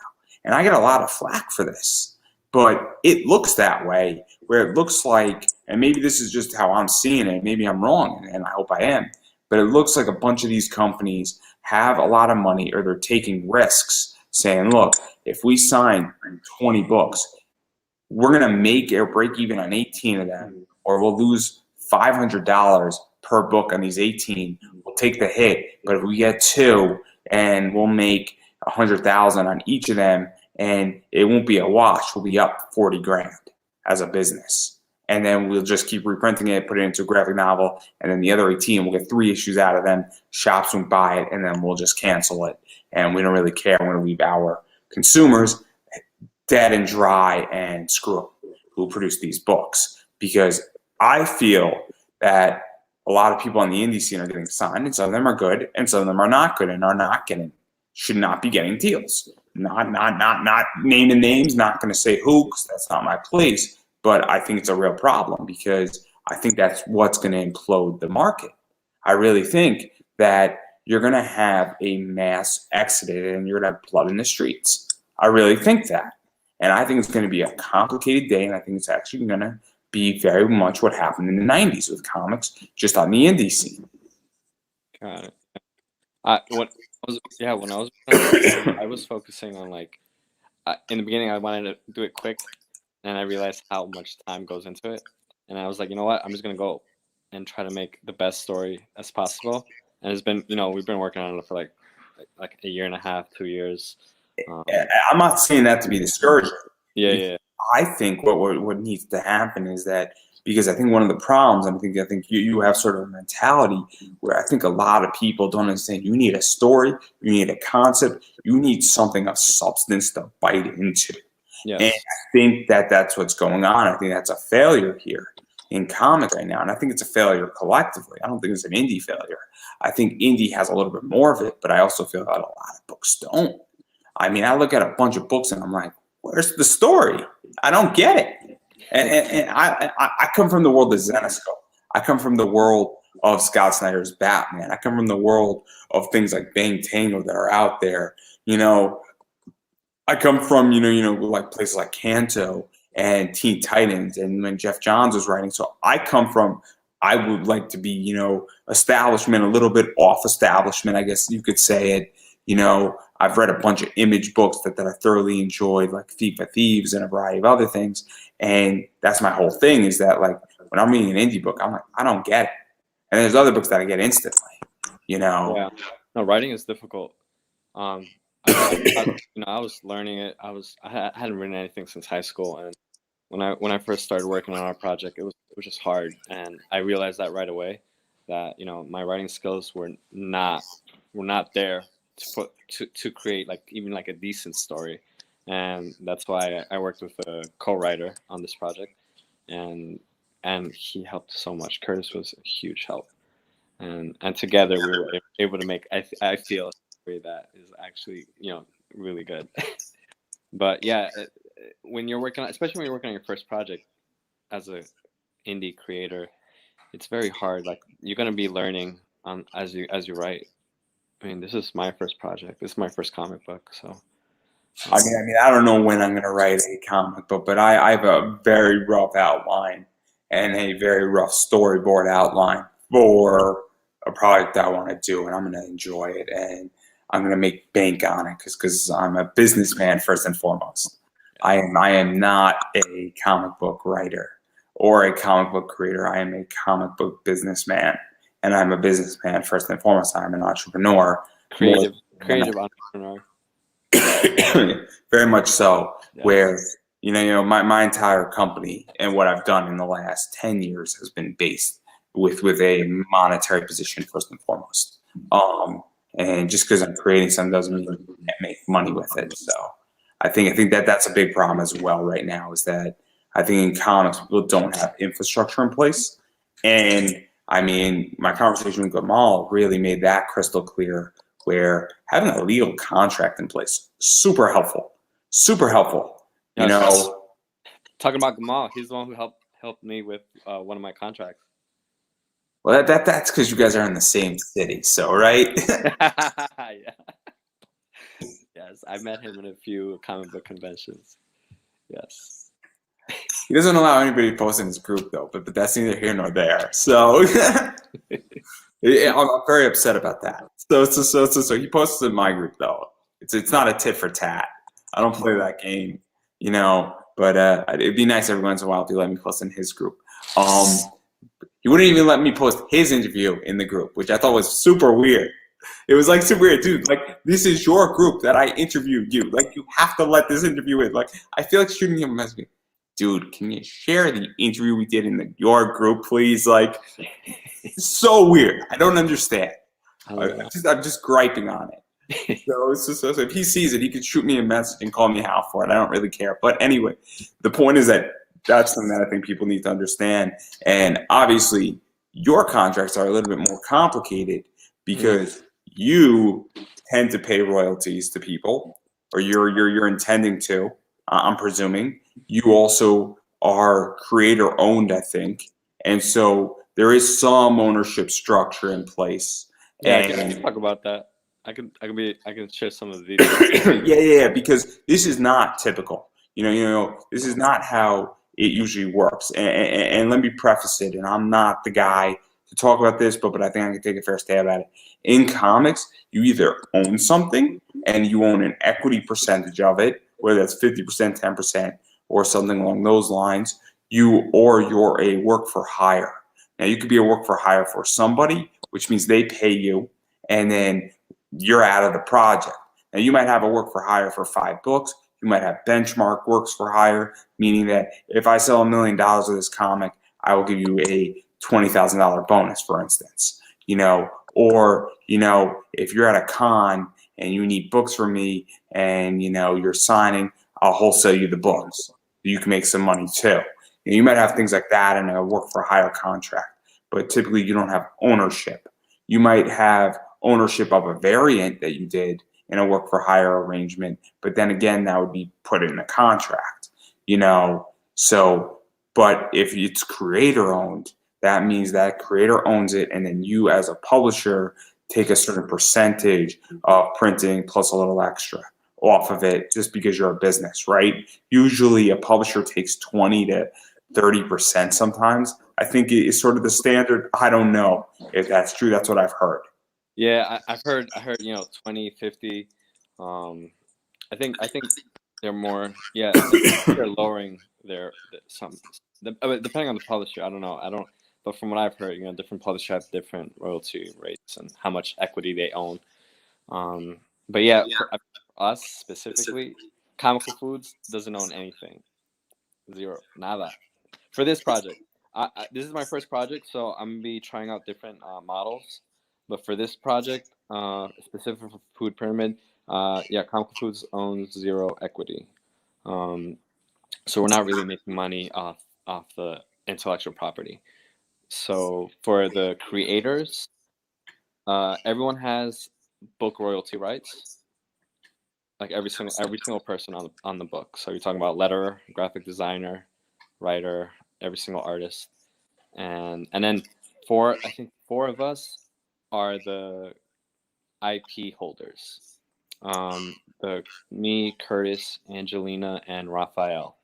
And I get a lot of flack for this, but it looks that way, where it looks like, and maybe this is just how I'm seeing it, maybe I'm wrong, and I hope I am, but it looks like a bunch of these companies have a lot of money, or they're taking risks, saying, look, if we sign 20 books, we're going to make or break even on 18 of them, or we'll lose $500 per book on these 18. We'll take the hit, but if we get 2, and we'll make $100,000 on each of them, and it won't be a wash. We'll be up 40 grand as a business, and then we'll just keep reprinting it, put it into a graphic novel, and then the other 18, we'll get 3 issues out of them. Shops won't buy it, and then we'll just cancel it, and we don't really care. We're going to leave our consumers dead and dry and screw up who produce these books, because I feel that a lot of people on the indie scene are getting signed, and some of them are good, and some of them are not good, and should not be getting deals. Not naming names, not going to say who, because that's not my place, but I think it's a real problem, because I think that's what's going to implode the market. I really think that you're going to have a mass exodus, and you're going to have blood in the streets. I really think that. And I think it's going to be a complicated day, and I think it's actually going to be very much what happened in the 90s with comics, just on the indie scene. Got it. when I was working on the game, I was focusing on like in the beginning I wanted to do it quick, and I realized how much time goes into it, and I was like, you know what, I'm just gonna go and try to make the best story as possible. And it's been, we've been working on it for like a year and a half, 2 years. I'm not saying that to be discouraging. Yeah. I think what needs to happen is that, because I think one of the problems, I think you have sort of a mentality where I think a lot of people don't understand. You need a story, you need a concept, you need something of substance to bite into. Yes. And I think that's what's going on. I think that's a failure here in comics right now, and I think it's a failure collectively. I don't think it's an indie failure. I think indie has a little bit more of it, but I also feel that a lot of books don't. I mean, I look at a bunch of books and I'm like, where's the story? I don't get it. And I come from the world of Zenescope. I come from the world of Scott Snyder's Batman. I come from the world of things like Bang Tango that are out there. I come from, like places like Kanto and Teen Titans, and when Jeff Johns was writing. So I would like to be, establishment, a little bit off establishment, I guess you could say it. I've read a bunch of Image books that I thoroughly enjoyed, like Thief of Thieves and a variety of other things. And that's my whole thing, is that like when I'm reading an indie book, I'm like, I don't get it. And there's other books that I get instantly, Yeah. No, writing is difficult. I was learning it. I hadn't written anything since high school, and when I first started working on our project, it was just hard, and I realized that right away, that my writing skills were not there to create like even like a decent story, and that's why I worked with a co-writer on this project, and he helped so much. Curtis was a huge help, and together we were able to make I feel a story that is actually really good. But yeah, when you're working on, especially when you're working on your first project as a indie creator, it's very hard. Like, you're gonna be learning as you write. I mean, this is my first project. This is my first comic book. So I mean, I don't know when I'm going to write a comic book, but I have a very rough outline and a very rough storyboard outline for a project I want to do, and I'm going to enjoy it, and I'm going to make bank on it because I'm a businessman first and foremost. I am not a comic book writer or a comic book creator. I am a comic book businessman, and I'm a businessman first and foremost. I'm an entrepreneur, creative entrepreneur. Very much so. Yes. Where my entire company and what I've done in the last 10 years has been based with a monetary position first and foremost. And just because I'm creating something doesn't mean I can't make money with it. So I think that's a big problem as well right now, is that I think in comics people don't have infrastructure in place. And I mean, my conversation with Gamal really made that crystal clear, where having a legal contract in place, super helpful. Yes. Talking about Gamal, he's the one who helped me with one of my contracts. Well, that's because you guys are in the same city, so right? Yeah. Yes, I met him in a few comic book conventions. Yes. He doesn't allow anybody to post in his group, though, but that's neither here nor there. So I'm very upset about that. So he posts in my group, though. It's not a tit for tat. I don't play that game, But it'd be nice every once in a while if he let me post in his group. He wouldn't even let me post his interview in the group, which I thought was super weird. It was like super weird, dude. Like, this is your group that I interviewed you. Like, you have to let this interview in. Like, I feel like shooting him a message. Dude, can you share the interview we did in your group, please? Like, it's so weird. I don't understand. I'm just griping on it. So if he sees it, he could shoot me a message and call me out for it. I don't really care. But anyway, the point is that that's something that I think people need to understand. And obviously, your contracts are a little bit more complicated because you tend to pay royalties to people, or you're intending to. I'm presuming you also are creator owned, I think, and so there is some ownership structure in place. Yeah, I can talk about that. I can share some of the videos. yeah, because this is not typical. This is not how it usually works. And let me preface it, and I'm not the guy to talk about this, but I think I can take a fair stab at it. In comics, you either own something and you own an equity percentage of it, whether that's 50%, 10%, or something along those lines. You're a work for hire. Now you could be a work for hire for somebody, which means they pay you, and then you're out of the project. Now you might have a work for hire for 5 books. You might have benchmark works for hire, meaning that if I sell $1 million of this comic, I will give you a $20,000 bonus, for instance. Or if you're at a con and you need books from me, and you're signing, I'll wholesale you the books. You can make some money too. You might have things like that in a work for hire contract, but typically you don't have ownership. You might have ownership of a variant that you did in a work for hire arrangement, but then again, that would be put in a contract, So, but if it's creator owned, that means that creator owns it, and then you as a publisher take a certain percentage of printing plus a little extra off of it, just because you're a business, right? Usually a publisher takes 20 to 30% sometimes. I think it's sort of the standard. I don't know if that's true. That's what I've heard. Yeah, I've heard 20, 50. I think they're more. Yeah, they're lowering depending on the publisher. I don't know. But from what I've heard, different publishers have different royalty rates and how much equity they own. But yeah, for us specifically, Comical Foods doesn't own anything. Zero, nada. For this project, this is my first project, so I'm gonna be trying out different models. But for this project, specific for Food Pyramid, Comical Foods owns zero equity. So we're not really making money off the intellectual property. So for the creators, everyone has book royalty rights. Like every single person on the book. So you're talking about letterer, graphic designer, writer, every single artist, and then I think four of us are the IP holders. Me, Curtis, Angelina, and Raphael.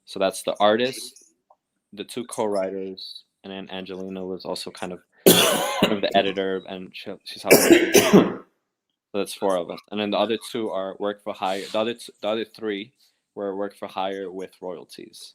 So that's the artist, the 2 co-writers, and then Angelina was also kind of the editor, and she's helping. So that's 4 of us, and then the other 2 are work for hire. The other 3 were work for hire with royalties.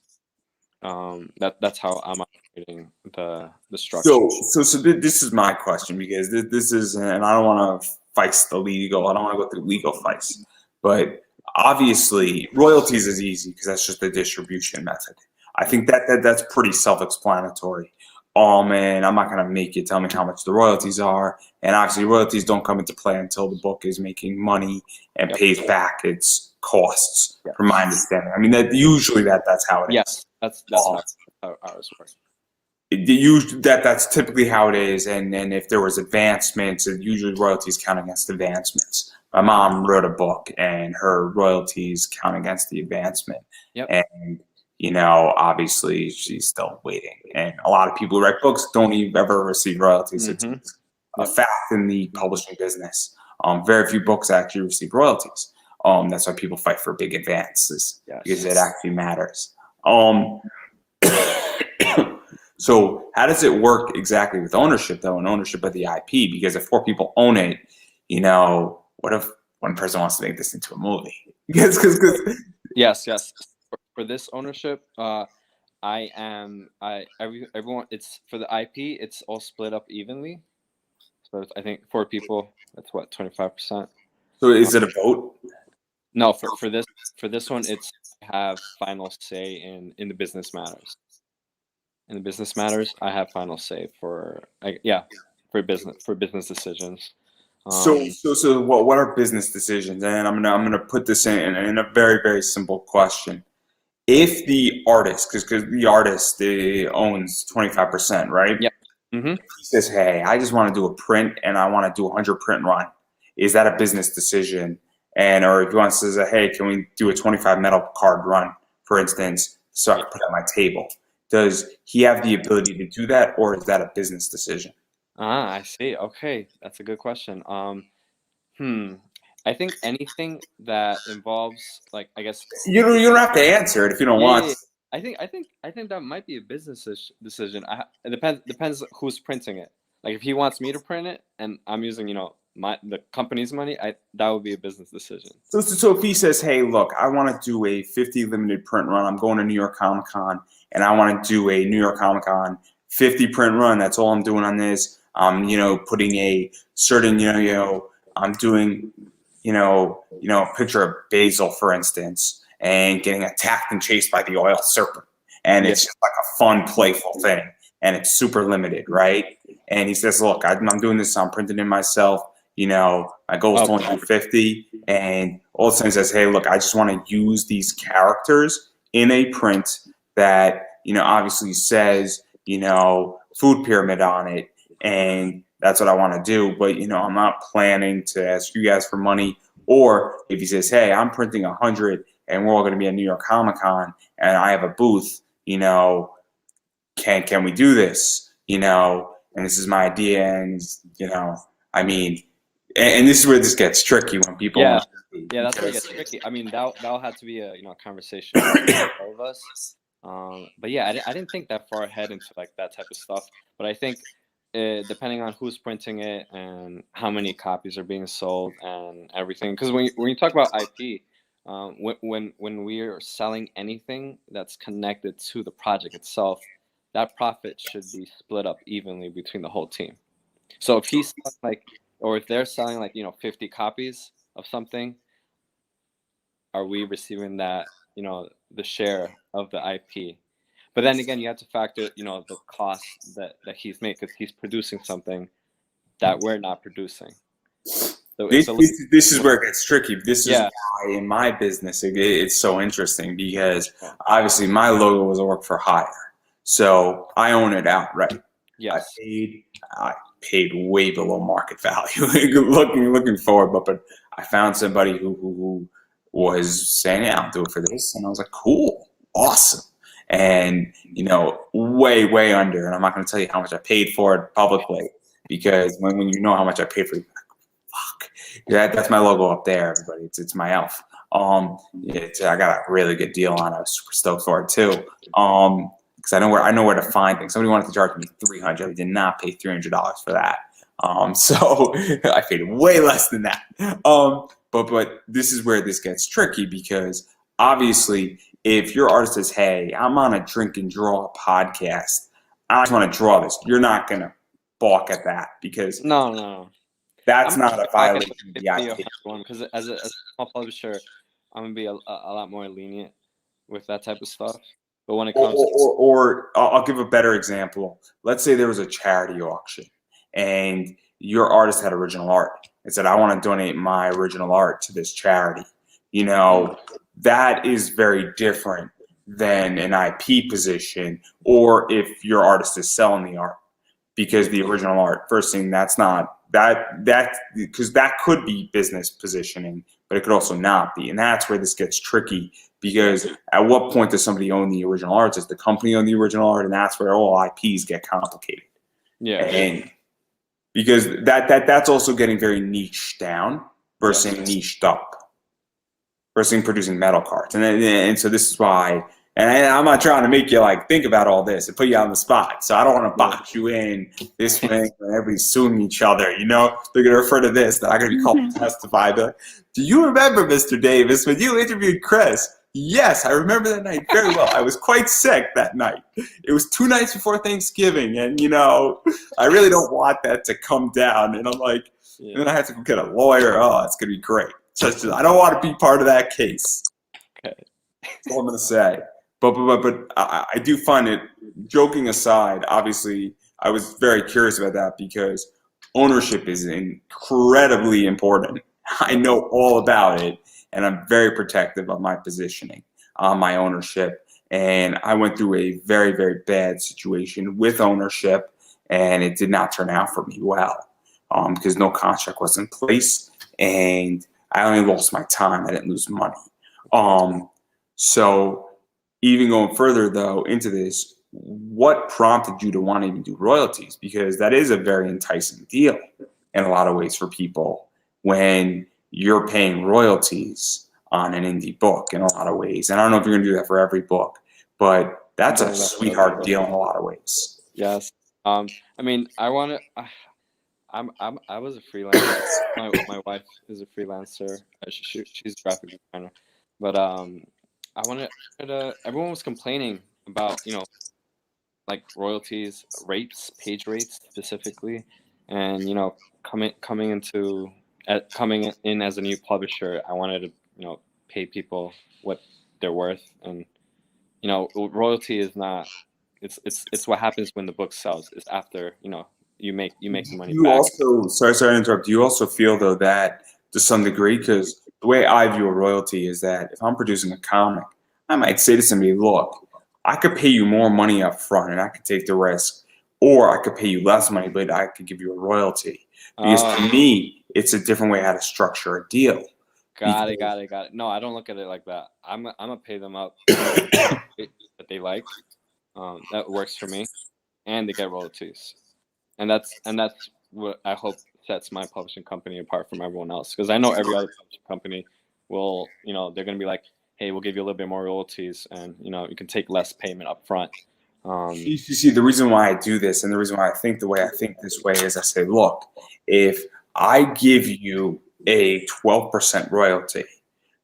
That's how I'm operating the structure. So this is my question, because this is, and I don't want to fight the legal. I don't want to go through legal fights, but obviously royalties is easy because that's just the distribution method. I think that's pretty self-explanatory. And I'm not going to make you tell me how much the royalties are. And obviously royalties don't come into play until the book is making money and pays back its costs, from my understanding. I mean, that's how it is. Yes, that's how ours works. That's typically how it is. And if there was advancements, usually royalties count against advancements. My mom wrote a book, and her royalties count against the advancement. And obviously she's still waiting. And a lot of people who write books don't even ever receive royalties. Mm-hmm. It's a fact in the publishing business. Very few books actually receive royalties. That's why people fight for big advances, because it actually matters. So how does it work exactly with ownership, though, and ownership of the IP? Because if 4 people own it, what if one person wants to make this into a movie? Yes. For this ownership, everyone. It's for the IP. It's all split up evenly. So I think 4 people. That's what, 25%. So is it a vote? No, for this one, it's have final say in the business matters. In the business matters, I have final say for business decisions. So what are business decisions? And I'm gonna put this in a very, very simple question. If the artist, because the artist owns 25%, right? Yeah. Mm-hmm. He says, "Hey, I just want to do a print, and I want to do a 100 print run." Is that a business decision? Or if he wants to say, "Hey, can we do a 25 metal card run, for instance, so I can put it on my table?" Does he have the ability to do that, or is that a business decision? I see. Okay, that's a good question. I think anything that involves, like, I guess You don't have to answer it if you don't want. I think that might be a business decision. It depends who's printing it. Like if he wants me to print it and I'm using, the company's money, that would be a business decision. So if he says, hey, look, I want to do a 50 limited print run. I'm going to New York Comic Con, and I want to do a New York Comic Con 50 print run. That's all I'm doing on this. Putting a certain, I'm doing, a picture of Basil, for instance, and getting attacked and chased by the oil serpent. And it's just like a fun, playful thing. And it's super limited, right? And he says, look, I'm doing this. I'm printing it myself. My goal is to only do 50. And all of a sudden says, hey, look, I just want to use these characters in a print that, obviously says, food pyramid on it. And that's what I want to do. But, I'm not planning to ask you guys for money. Or if he says, hey, I'm printing 100 and we're all going to be at New York Comic Con and I have a booth, can we do this? And this is my idea. And, and this is where this gets tricky when people. Yeah, that's where it gets tricky. I mean, that'll have to be a conversation with all of us. But yeah, I didn't think that far ahead into like that type of stuff. But I think depending on who's printing it and how many copies are being sold and everything, because when you talk about IP, when we are selling anything that's connected to the project itself, that profit should be split up evenly between the whole team. So if he's or if they're selling 50 copies of something, are we receiving that, the share of the IP? But then again, you have to factor, the cost that he's made because he's producing something that we're not producing. So this is where it gets tricky. This is why in my business it's so interesting because obviously my logo was a work for hire. So I own it outright. Yes. I paid way below market value looking forward, but I found somebody who was saying, yeah, I'll do it for this. And I was like, cool, awesome. And, way under. And I'm not going to tell you how much I paid for it publicly because when you know how much I paid for it, fuck. That's my logo up there, everybody. It's my elf. I got a really good deal on it. I was super stoked for it too. Because I know where to find things. Somebody wanted to charge me $300. I did not pay $300 for that. So I paid way less than that. But this is where this gets tricky because obviously if your artist says, hey, I'm on a drink and draw podcast, I just want to draw this, you're not going to balk at that because no, that's not a violation of the IP. Because as a small publisher, I'm going to be a lot more lenient with that type of stuff. But when it comes or I'll give a better example. Let's say there was a charity auction and your artist had original art and said, I want to donate my original art to this charity. That is very different than an IP position or if your artist is selling the art because the original art, first thing, that's not because that could be business positioning, but it could also not be. And that's where this gets tricky because at what point does somebody own the original art? Does the company own the original art? And that's where all IPs get complicated. Yeah. And because that's also getting very niche down versus niched up versus producing metal cards. And so this is why, and I'm not trying to make you think about all this and put you on the spot. So I don't want to box you in this way when everybody's suing each other. They're going to refer to this, that I'm going to be called to testify. But do you remember, Mr. Davis, when you interviewed Chris? Yes, I remember that night very well. I was quite sick that night. It was 2 nights before Thanksgiving. And, I really don't want that to come down. And I'm like, and then I had to go get a lawyer. Oh, it's going to be great. I don't want to be part of that case. Okay. That's all I'm going to say. But I do find it, joking aside, obviously, I was very curious about that because ownership is incredibly important. I know all about it, and I'm very protective of my positioning on my ownership. And I went through a very, very bad situation with ownership, and it did not turn out for me well because no contract was in place, and I only lost my time. I didn't lose money. So even going further, though, into this, what prompted you to want to even do royalties? Because that is a very enticing deal in a lot of ways for people when you're paying royalties on an indie book in a lot of ways. And I don't know if you're going to do that for every book, but that's a Don't let those sweetheart go. deal in a lot of ways. Yes. I mean, I want to. I was a freelancer. My wife is a freelancer. She's a graphic designer, but I wanted to. Everyone was complaining about like royalties rates, page rates specifically, and coming in as a new publisher, I wanted to pay people what they're worth, and royalty is not. It's what happens when the book sells. It's after you make the money You back. also, sorry to interrupt. Do you also feel though that to some degree, because the way I view a royalty is that if I'm producing a comic, I might say to somebody, look, I could pay you more money up front and I could take the risk, or I could pay you less money, but I could give you a royalty. Because Oh, to me, it's a different way how to structure a deal. got it, Because got it, got it. No, I don't look at it like that. I'm gonna pay them up that they like. That works for me, and they get royalties, and that's what I hope sets my publishing company apart from everyone else. Because I know every other publishing company will, they're gonna be like, hey, we'll give you a little bit more royalties, and you can take less payment up front. you see, the reason why I do this and the reason why I think the way I think this way is I say, look, if I give you a 12% royalty,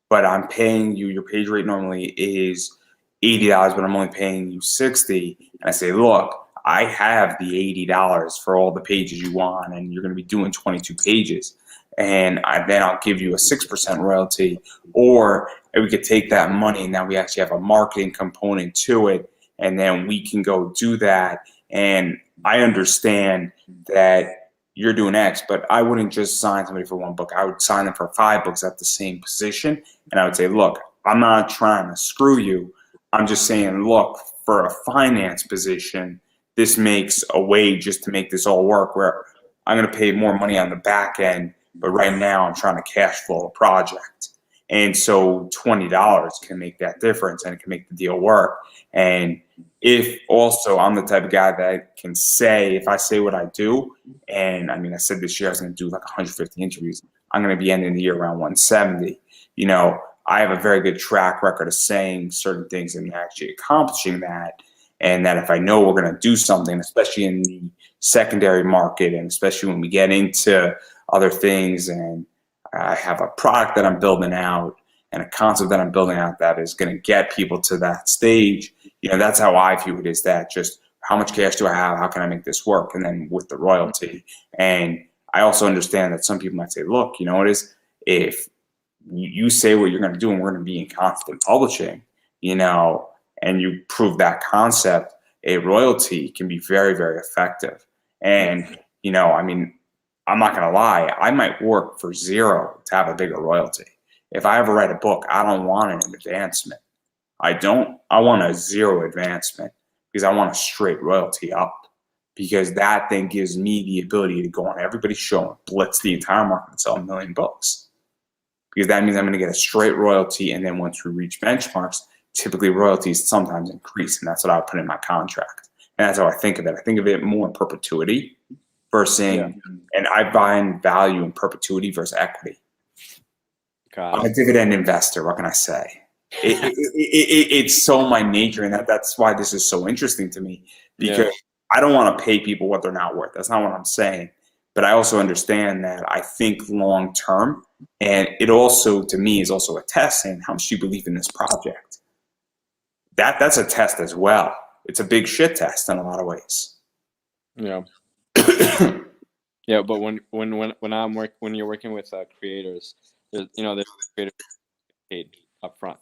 but I'm paying you, your page rate normally is $80, but I'm only paying you 60. And I say, look, I have the $80 for all the pages you want, and you're going to be doing 22 pages. And then I'll give you a 6% royalty, or we could take that money and now we actually have a marketing component to it, and then we can go do that. And I understand that you're doing X, but I wouldn't just sign somebody for one book. I would sign them for 5 books at the same position. And I would say, look, I'm not trying to screw you. I'm just saying, look, for a finance position, this makes a way just to make this all work where I'm going to pay more money on the back end, but right now I'm trying to cash flow a project. And so $20 can make that difference and it can make the deal work. And if also I'm the type of guy that can say, if I say what I do, and I mean, I said this year I was going to do like 150 interviews, I'm going to be ending the year around 170. I have a very good track record of saying certain things and actually accomplishing that. And that if I know we're going to do something, especially in the secondary market, and especially when we get into other things, and I have a product that I'm building out and a concept that I'm building out that is going to get people to that stage, that's how I view it, is that just how much cash do I have? How can I make this work? And then with the royalty. And I also understand that some people might say, look, you know what it is? If you say what you're going to do and we're going to be in constant publishing, and you prove that concept, a royalty can be very, very effective. And, I mean, I'm not going to lie, I might work for zero to have a bigger royalty. If I ever write a book, I don't want an advancement. I want a zero advancement because I want a straight royalty up, because that then gives me the ability to go on everybody's show and blitz the entire market and sell 1 million books. Because that means I'm going to get a straight royalty, and then once we reach benchmarks, typically royalties sometimes increase, and that's what I would put in my contract. And that's how I think of it. I think of it more in perpetuity versus, and I find value in perpetuity versus equity. I'm a dividend investor. What can I say? It's so my nature, and that's why this is so interesting to me, because I don't want to pay people what they're not worth. That's not what I'm saying. But I also understand that I think long term, and it also, to me, is also a test saying how much you believe in this project. That's a test as well. It's a big shit test in a lot of ways. Yeah. Yeah, but when you're working with creators, there's creators paid up front.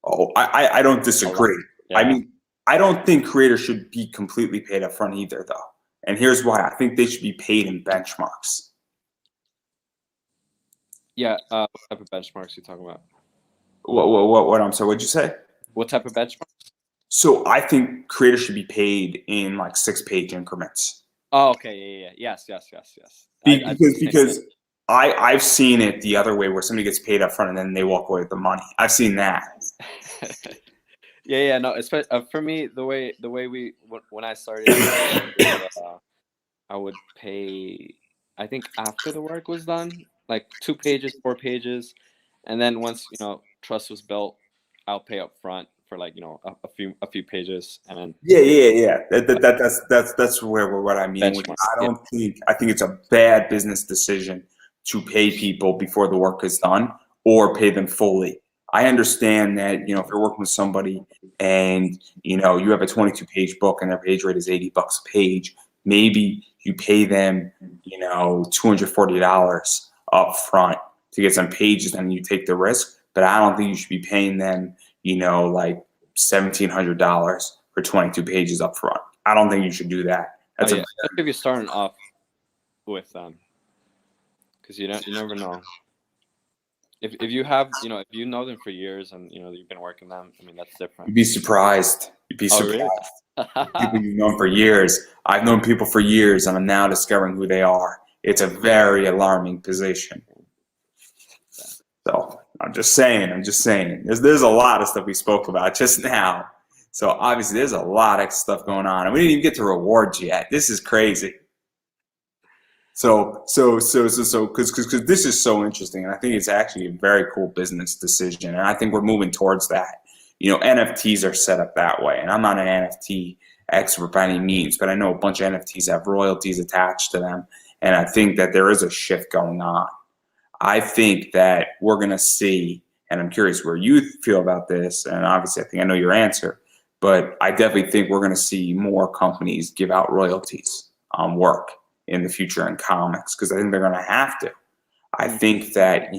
Oh, I don't disagree. Yeah. I mean, I don't think creators should be completely paid up front either, though. And here's why. I think they should be paid in benchmarks. Yeah. What type of benchmarks are you talking about? What I'm sorry, what'd you say? What type of benchmarks? So I think creators should be paid in like 6-page increments. Oh, okay. Yeah. Yes. Because I've seen it the other way, where somebody gets paid up front and then they walk away with the money. I've seen that. Yeah. No, especially for me, the way when I started, I would pay. I think after the work was done, like 2 pages, 4 pages, and then once trust was built, I'll pay up front for like, a few pages and then Yeah. That's where what I mean. Which benchmark. I think it's a bad business decision to pay people before the work is done or pay them fully. I understand that, if you're working with somebody and, you have a 22-page book and their page rate is $80 a page, maybe you pay them, $240 up front to get some pages and you take the risk. But I don't think you should be paying them, like $1,700 for 22 pages up front. I don't think you should do that. Especially if you're starting off with them, because you never know. If you have, if you know them for years and you've been working them, I mean, that's different. You'd be surprised. Oh, really? People you've known for years. I've known people for years, and I'm now discovering who they are. It's a very alarming position. So I'm just saying. There's a lot of stuff we spoke about just now. So obviously there's a lot of stuff going on, and we didn't even get to rewards yet. This is crazy. So because this is so interesting, and I think it's actually a very cool business decision, and I think we're moving towards that. NFTs are set up that way, and I'm not an NFT expert by any means, but I know a bunch of NFTs have royalties attached to them, and I think that there is a shift going on. I think that we're going to see, and I'm curious where you feel about this, and obviously I think I know your answer, but I definitely think we're going to see more companies give out royalties on work in the future in comics, because I think they're going to have to. I think that,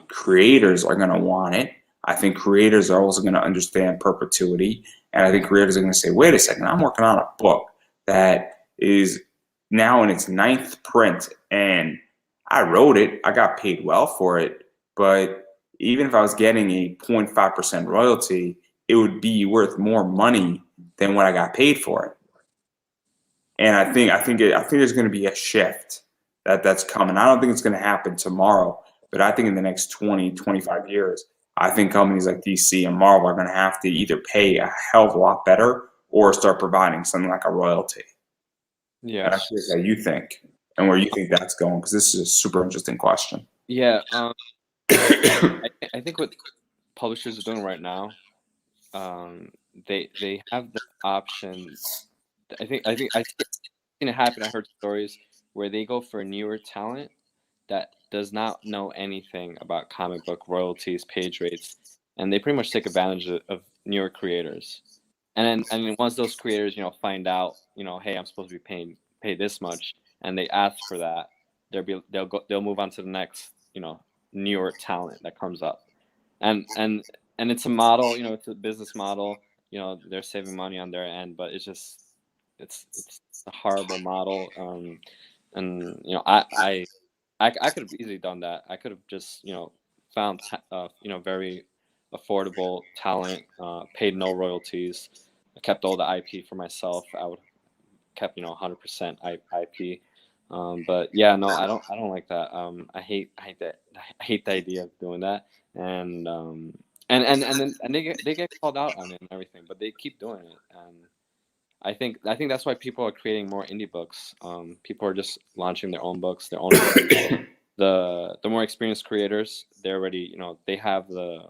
creators are going to want it. I think creators are also going to understand perpetuity. And I think creators are going to say, wait a second, I'm working on a book that is now in its 9th print, and I wrote it, I got paid well for it, but even if I was getting a 0.5% royalty, it would be worth more money than what I got paid for it. And I think there's going to be a shift that's coming. I don't think it's going to happen tomorrow, but I think in the next 20, 25 years, I think companies like DC and Marvel are going to have to either pay a hell of a lot better or start providing something like a royalty. Yeah. And I'm curious how you think and where you think that's going, because this is a super interesting question. Yeah. I think what publishers are doing right now, they have the option. I think I've seen it happen. I heard stories where they go for newer talent that does not know anything about comic book royalties, page rates, and they pretty much take advantage of newer creators. And then once those creators, find out, hey, I'm supposed to be paid this much, and they ask for that, they'll move on to the next, newer talent that comes up, and it's a model, it's a business model, they're saving money on their end, but it's just it's a horrible model, and I could have easily done that. I could have just found very affordable talent, paid no royalties. I kept all the IP for myself. I would have kept 100% IP. But yeah, no, I don't like that. I hate that. I hate the idea of doing that. And then they get called out on it and everything, but they keep doing it. And I think that's why people are creating more indie books. People are just launching their own books, their own. The more experienced creators, they're already, they have the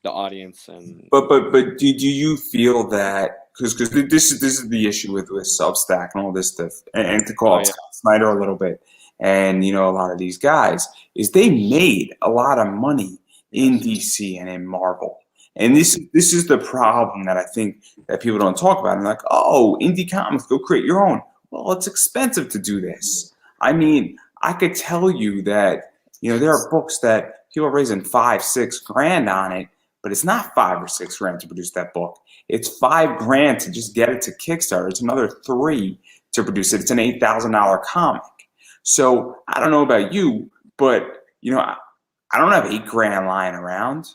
audience. And but do you feel that, because this is the issue with Substack and all this stuff, and to call Scott Snyder a little bit, and a lot of these guys, is they made a lot of money in DC and in Marvel. And this is the problem that I think that people don't talk about. And like, oh, indie comics, go create your own. Well, it's expensive to do this. I mean, I could tell you that, there are books that people are raising $5-6 grand on it, but it's not $5 or $6 grand to produce that book. It's $5 grand to just get it to Kickstarter. It's another $3 to produce it. It's an $8,000 comic. So I don't know about you, but I don't have $8 grand lying around,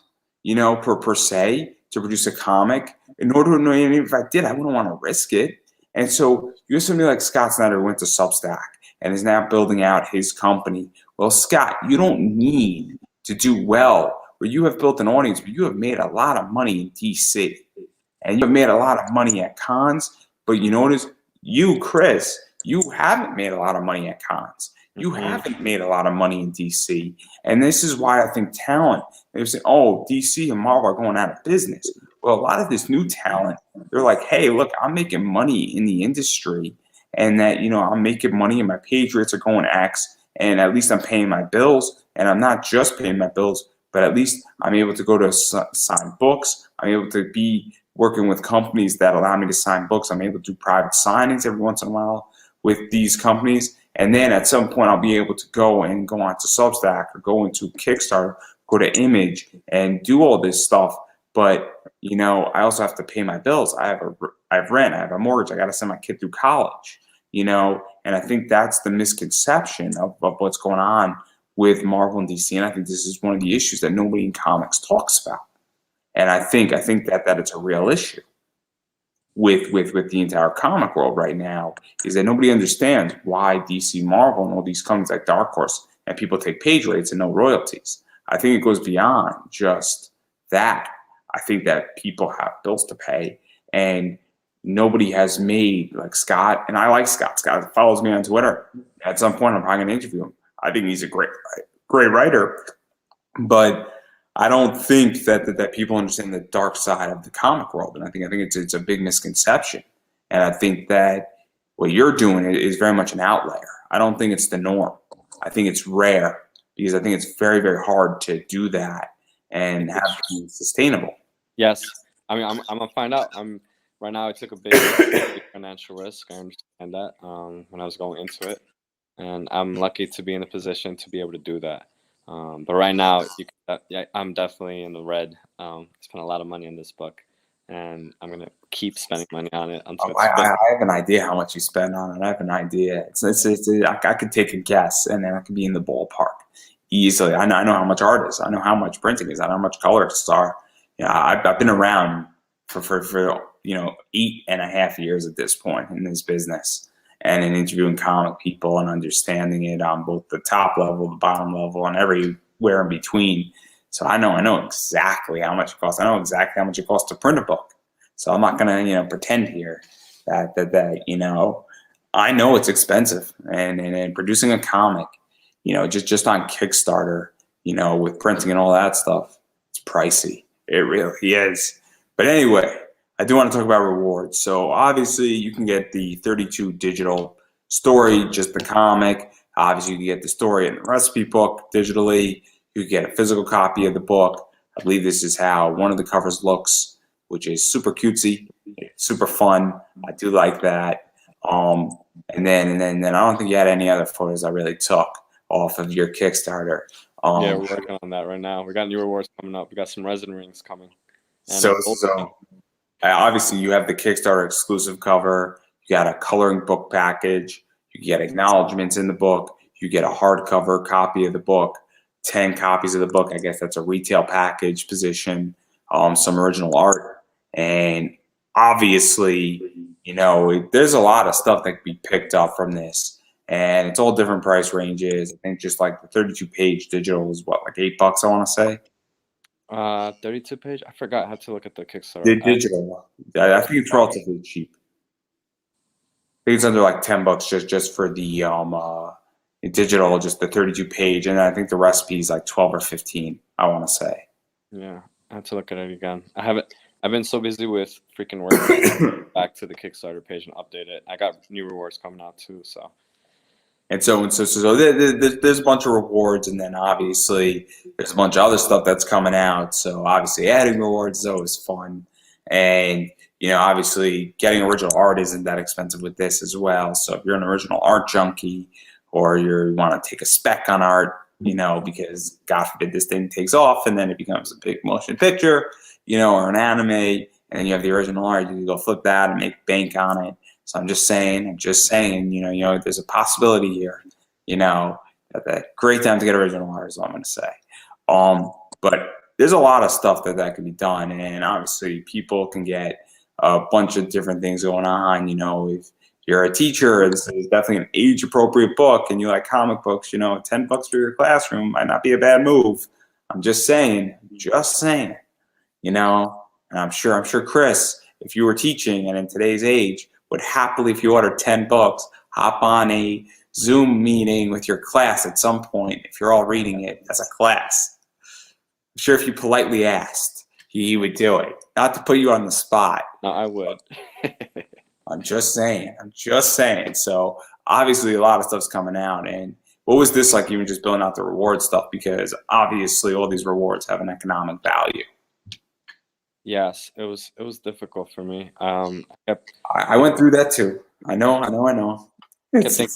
per se, to produce a comic. In order to know, if I did, I wouldn't want to risk it. And so you have somebody like Scott Snyder who went to Substack and is now building out his company. Well, Scott, you don't need to do well where you have built an audience, but you have made a lot of money in DC. And you have made a lot of money at cons, but you notice you, Chris, you haven't made a lot of money at cons. You haven't made a lot of money in DC. And this is why I think talent, they say, oh, DC and Marvel are going out of business. Well, a lot of this new talent, they're like, hey, look, I'm making money in the industry, and that, I'm making money and my page rates are going X, and at least I'm paying my bills, and I'm not just paying my bills, but at least I'm able to go to sign books. I'm able to be working with companies that allow me to sign books. I'm able to do private signings every once in a while with these companies. And then at some point, I'll be able to go on to Substack or go into Kickstarter, go to Image and do all this stuff. But, I also have to pay my bills. I have rent, I have a mortgage. I got to send my kid through college, and I think that's the misconception of what's going on with Marvel and DC. And I think this is one of the issues that nobody in comics talks about. And I think that it's a real issue with the entire comic world right now, is that nobody understands why DC, Marvel, and all these companies like Dark Horse and people take page rates and no royalties. I think it goes beyond just that. I think that people have bills to pay, and nobody has made, like Scott, and I like Scott. Scott follows me on Twitter. At some point, I'm probably going to interview him. I think he's a great writer, but I don't think that people understand the dark side of the comic world, and I think it's a big misconception. And I think that what you're doing is very much an outlier. I don't think it's the norm. I think it's rare, because I think it's very, very hard to do that and have it be sustainable. Yes, I mean, I'm gonna find out. Right now. I took a big financial risk. I understand that when I was going into it, and I'm lucky to be in a position to be able to do that. But right now, I'm definitely in the red. Spent a lot of money on this book, and I'm gonna keep spending money on it until I have an idea how much you spend on it. I have an idea. I could take a guess, and then I could be in the ballpark easily. I know how much art is. I know how much printing is. I know how much colorists are. I've been around for 8.5 years at this point in this business, and in interviewing comic people and understanding it on both the top level, the bottom level, and everywhere in between. So I know exactly how much it costs. I know exactly how much it costs to print a book. So I'm not gonna pretend here that I know it's expensive, and producing a comic, just on Kickstarter, with printing and all that stuff, it's pricey. It really is. But anyway, I do want to talk about rewards. So obviously you can get the 32 digital story, just the comic. Obviously you can get the story and the recipe book digitally. You can get a physical copy of the book. I believe this is how one of the covers looks, which is super cutesy, super fun. I do like that. And then I don't think you had any other photos I really took off of your Kickstarter. Yeah, we're working on that right now. We got new rewards coming up. We got some resin rings coming. So obviously you have the Kickstarter exclusive cover. You got a coloring book package. You get acknowledgments in the book. You get a hardcover copy of the book, 10 copies of the book. I guess that's a retail package position, some original art. And obviously, there's a lot of stuff that can be picked up from this. And it's all different price ranges. I think just like the 32-page digital is what, like $8, I want to say? 32 page. I forgot. I had to look at the Kickstarter. The digital. I think it's relatively cheap. I think it's under like $10 just for the digital, just the 32-page, and I think the recipe is like 12 or 15. I want to say. Yeah, I have to look at it again. I've been so busy with freaking work. Back to the Kickstarter page and update it. I got new rewards coming out too. So there's a bunch of rewards, and then obviously there's a bunch of other stuff that's coming out. So obviously adding rewards is always fun, and obviously getting original art isn't that expensive with this as well. So if you're an original art junkie, or you want to take a spec on art, because God forbid this thing takes off and then it becomes a big motion picture, or an anime, and then you have the original art, you can go flip that and make bank on it. So I'm just saying, there's a possibility here, that great time to get original art is all I'm going to say. But there's a lot of stuff that can be done, and obviously people can get a bunch of different things going on. If you're a teacher, this is definitely an age-appropriate book, and you like comic books, $10 for your classroom might not be a bad move. I'm just saying, and I'm sure Chris, if you were teaching and in today's age, would happily, if you ordered $10, hop on a Zoom meeting with your class at some point if you're all reading it as a class. I'm sure if you politely asked, he would do it. Not to put you on the spot. No, I would. I'm just saying. I'm just saying. So obviously a lot of stuff's coming out. And what was this like, even just building out the reward stuff? Because obviously all these rewards have an economic value. Yes, it was difficult for me. I went through that too. I know. Kept thinking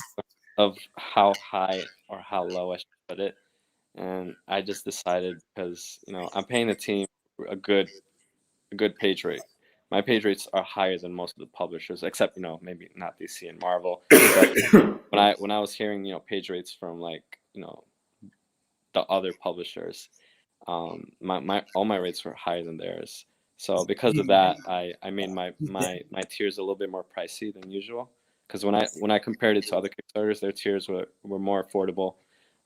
of how high or how low I should put it, and I just decided because I'm paying the team a good page rate. My page rates are higher than most of the publishers, except maybe not DC and Marvel. But when I was hearing page rates from like the other publishers, my all my rates were higher than theirs. So because of that, I made my tiers a little bit more pricey than usual. Because when I compared it to other Kickstarters, their tiers were more affordable.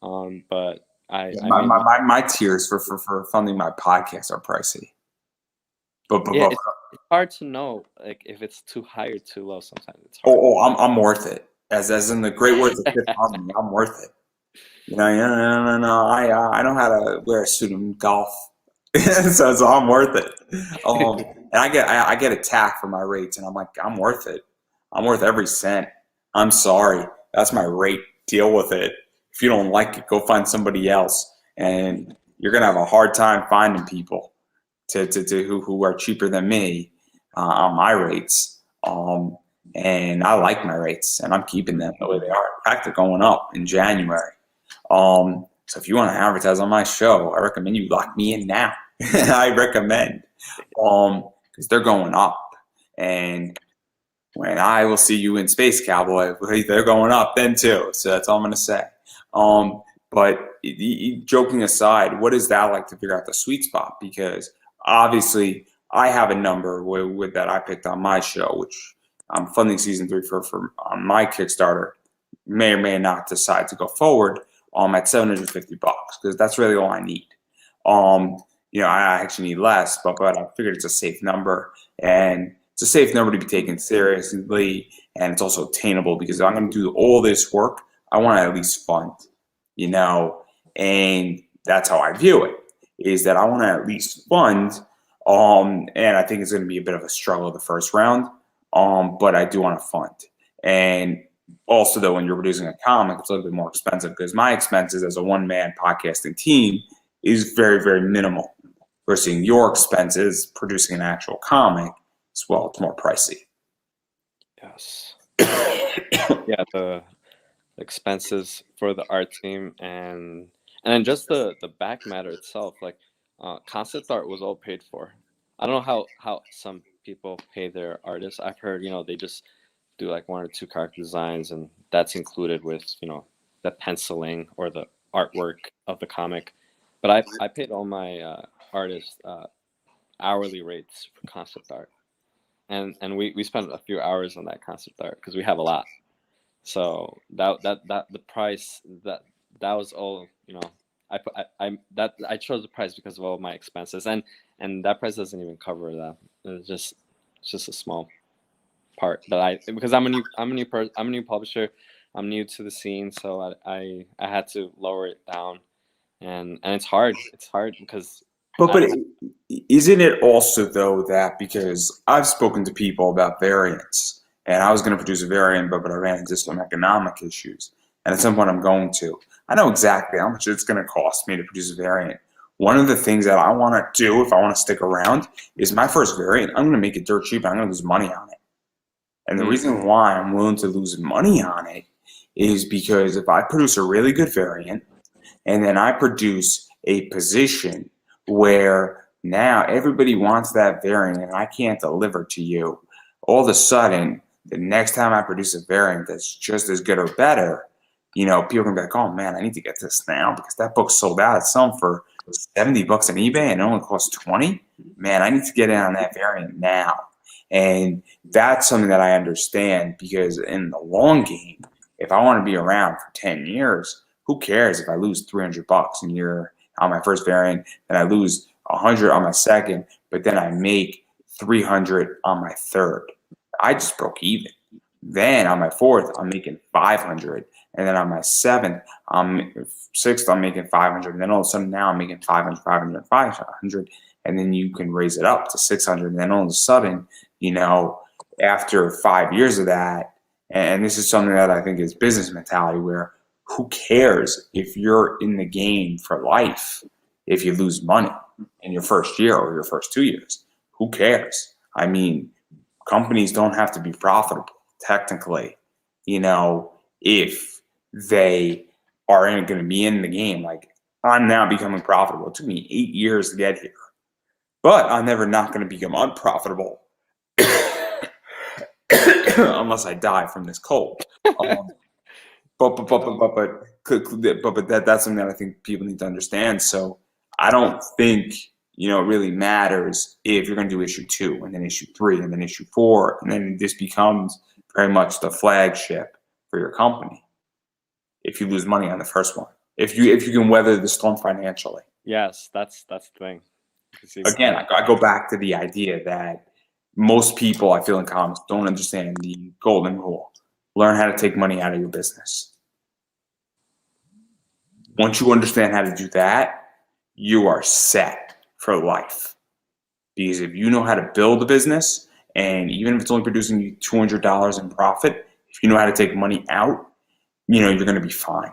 But I made my tiers for funding my podcast are pricey. But it's hard to know like if it's too high or too low. Sometimes it's hard. I'm worth it. As in the great words of Fifth Harmony, I'm worth it. No, I know how to wear a suit in golf, so I'm worth it. And I get attacked for my rates, and I'm like, I'm worth it. I'm worth every cent. I'm sorry, that's my rate. Deal with it. If you don't like it, go find somebody else, and you're gonna have a hard time finding people to who are cheaper than me on my rates. And I like my rates, and I'm keeping them the way they are. In fact, they're going up in January. So if you want to advertise on my show, I recommend you lock me in now. I recommend, because they're going up. And when I will see you in Space Cowboy, they're going up then too. So that's all I'm going to say. But joking aside, what is that like to figure out the sweet spot? Because obviously I have a number with that I picked on my show, which I'm funding season 3 for on my Kickstarter. May or may not decide to go forward at $750 because that's really all I need. I actually need less, but I figured it's a safe number, and it's a safe number to be taken seriously, and it's also attainable because if I'm going to do all this work, I want to at least fund, and that's how I view it, is that I want to at least fund, and I think it's going to be a bit of a struggle the first round, but I do want to fund. And also, though, when you're producing a comic, it's a little bit more expensive because my expenses as a one-man podcasting team is very, very minimal. Versus your expenses producing an actual comic, as well, it's more pricey. Yes. Yeah, the expenses for the art team and then just the back matter itself, like concept art was all paid for. I don't know how some people pay their artists. I've heard they just do like 1 or 2 character designs, and that's included with the penciling or the artwork of the comic. But I paid all my artists hourly rates for concept art, and we spent a few hours on that concept art because we have a lot. So that the price that was all I chose the price because of all my expenses, and that price doesn't even cover that. It's just a small part that because I'm a new publisher. I'm new to the scene, so I had to lower it down, and it's hard. It's hard because. But isn't it also though that because I've spoken to people about variants, and I was going to produce a variant, but I ran into some economic issues, and at some point I'm going to. I know exactly how much it's going to cost me to produce a variant. One of the things that I want to do if I want to stick around is my first variant. I'm going to make it dirt cheap. And I'm going to lose money on it. And the reason why I'm willing to lose money on it is because if I produce a really good variant and then I produce a position where now everybody wants that variant and I can't deliver to you, all of a sudden, the next time I produce a variant that's just as good or better, people are going to be like, oh man, I need to get this now because that book sold out. It's selling for $70 on eBay and it only costs $20. Man, I need to get in on that variant now. And that's something that I understand because in the long game, if I want to be around for 10 years, who cares if I lose $300 a year on my first variant, then I lose 100 on my second, but then I make 300 on my third. I just broke even. Then on my fourth, I'm making 500. And then on my sixth, I'm making 500. And then all of a sudden now I'm making 500, 500, 500. and then you can raise it up to 600. And then all of a sudden, after 5 years of that, and this is something that I think is business mentality, where who cares if you're in the game for life if you lose money in your first year or your first 2 years? Who cares? I mean, companies don't have to be profitable technically, if they are going to be in the game. Like, I'm now becoming profitable. It took me 8 years to get here, but I'm never not going to become unprofitable unless I die from this cold. But that's something that I think people need to understand. So I don't think it really matters if you're going to do issue 2 and then issue 3 and then issue 4, and then this becomes very much the flagship for your company. If you lose money on the first one, if you can weather the storm financially. Yes, that's the thing. Again, I go back to the idea that most people, I feel, in comics don't understand the golden rule. Learn how to take money out of your business. Once you understand how to do that, you are set for life. Because if you know how to build a business, and even if it's only producing you $200 in profit, if you know how to take money out, you're going to be fine.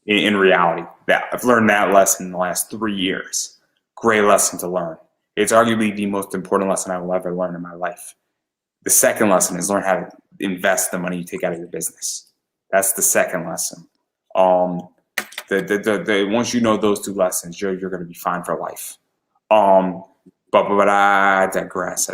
In reality, I've learned that lesson in the last 3 years. Great lesson to learn. It's arguably the most important lesson I will ever learn in my life. The second lesson is learn how to invest the money you take out of your business. That's the second lesson. Once you know those 2 lessons, you're going to be fine for life. But I digress.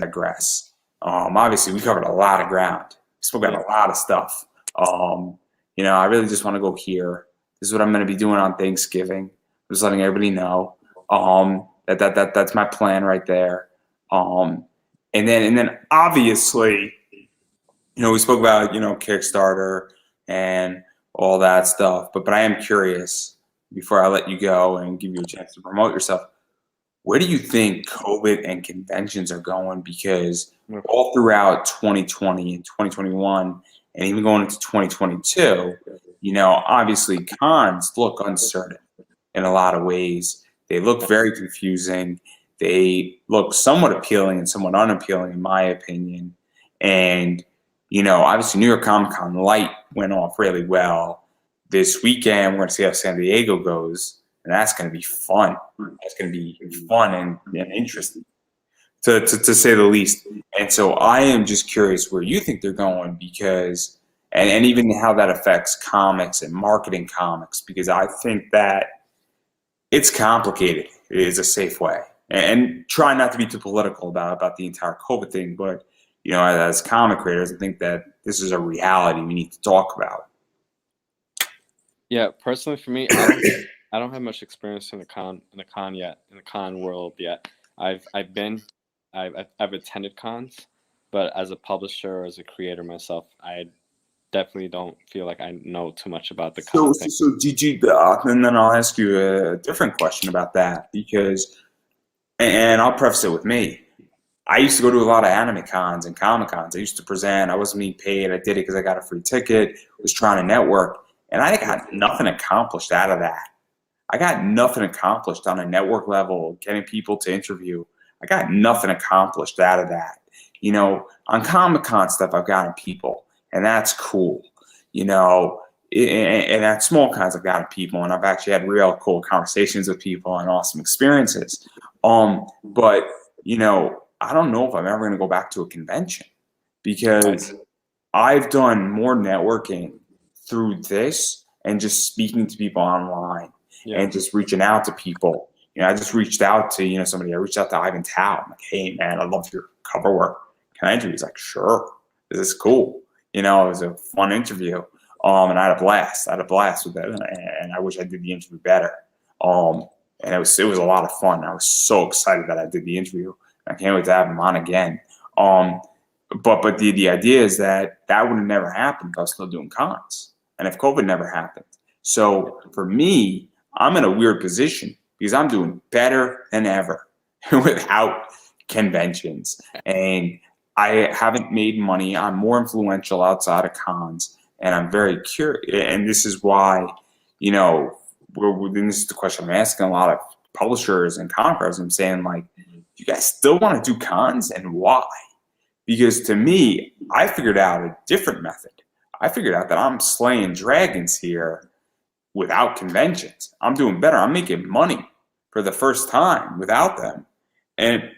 Obviously, we covered a lot of ground. We spoke about a lot of stuff. I really just want to go here. This is what I'm going to be doing on Thanksgiving. Just letting everybody know. That's my plan right there. And then obviously, we spoke about Kickstarter and all that stuff. But I am curious, before I let you go and give you a chance to promote yourself, where do you think COVID and conventions are going? Because all throughout 2020 and 2021, and even going into 2022, obviously cons look uncertain in a lot of ways. They look very confusing. They look somewhat appealing and somewhat unappealing, in my opinion. And, obviously New York Comic Con Light went off really well. This weekend, we're going to see how San Diego goes, and that's going to be fun. That's going to be fun and interesting, to say the least. And so I am just curious where you think they're going, because, and even how that affects comics and marketing comics, because I think that it's complicated. It is a safe way. And try not to be too political about the entire COVID thing, but as comic creators, I think that this is a reality we need to talk about. Yeah, personally for me, I don't have much experience in the con world yet. I've attended cons, but as a publisher or as a creator myself, I definitely don't feel like I know too much about the con thing. So did you? And then I'll ask you a different question about that, because, and I'll preface it with me. I used to go to a lot of anime cons and comic cons. I used to present. I wasn't being paid. I did it because I got a free ticket. Was trying to network, and I got nothing accomplished out of that. I got nothing accomplished on a network level, getting people to interview. I got nothing accomplished out of that. On Comic-Con stuff, I've gotten people, and that's cool. And at small cons, I've gotten people, and I've actually had real cool conversations with people and awesome experiences. But, I don't know if I'm ever going to go back to a convention, because I've done more networking through this and just speaking to people online. Yeah. And just reaching out to people. I just reached out to, somebody. I reached out to Ivan Tao. I'm like, hey, man, I love your cover work. Can I interview? He's like, sure. This is cool. It was a fun interview. And I had a blast. With it. And I wish I did the interview better. And it was a lot of fun. I was so excited that I did the interview. I can't wait to have him on again. But the idea is that would have never happened if I was still doing cons. And if COVID never happened. So for me, I'm in a weird position because I'm doing better than ever without conventions. And I haven't made money. I'm more influential outside of cons. And I'm very curious. And this is why, this is the question I'm asking a lot of publishers and comic artists. I'm saying, like, you guys still want to do cons, and why? Because to me, I figured out a different method. I figured out that I'm slaying dragons here without conventions. I'm doing better. I'm making money for the first time without them. And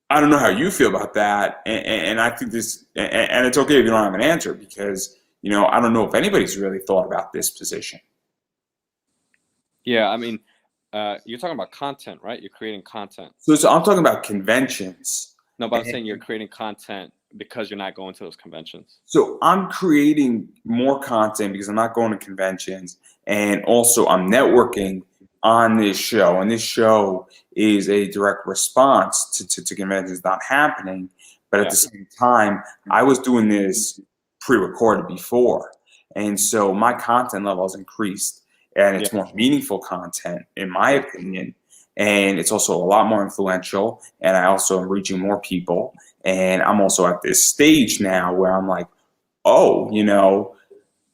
I don't know how you feel about that. And I think this, and it's okay if you don't have an answer, because, I don't know if anybody's really thought about this position. Yeah, I mean, you're talking about content, right? You're creating content. So I'm talking about conventions. No, but I'm saying you're creating content because you're not going to those conventions. So I'm creating more content because I'm not going to conventions, and also I'm networking on this show, and this show is a direct response to conventions not happening. But at the same time, I was doing this pre-recorded before, and so my content level has increased, and it's more meaningful content, in my opinion. And it's also a lot more influential, and I also am reaching more people. And I'm also at this stage now where I'm like, oh,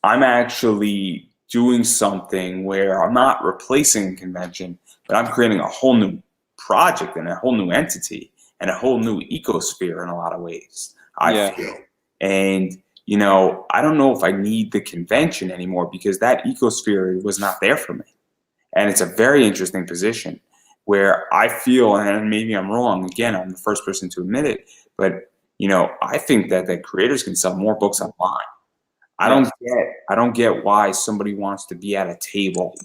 I'm actually doing something where I'm not replacing a convention, but I'm creating a whole new project and a whole new entity and a whole new ecosphere in a lot of ways, I feel. And, I don't know if I need the convention anymore, because that ecosphere was not there for me. And it's a very interesting position where I feel, and maybe I'm wrong, again, I'm the first person to admit it, but I think that the creators can sell more books online. I don't get why somebody wants to be at a table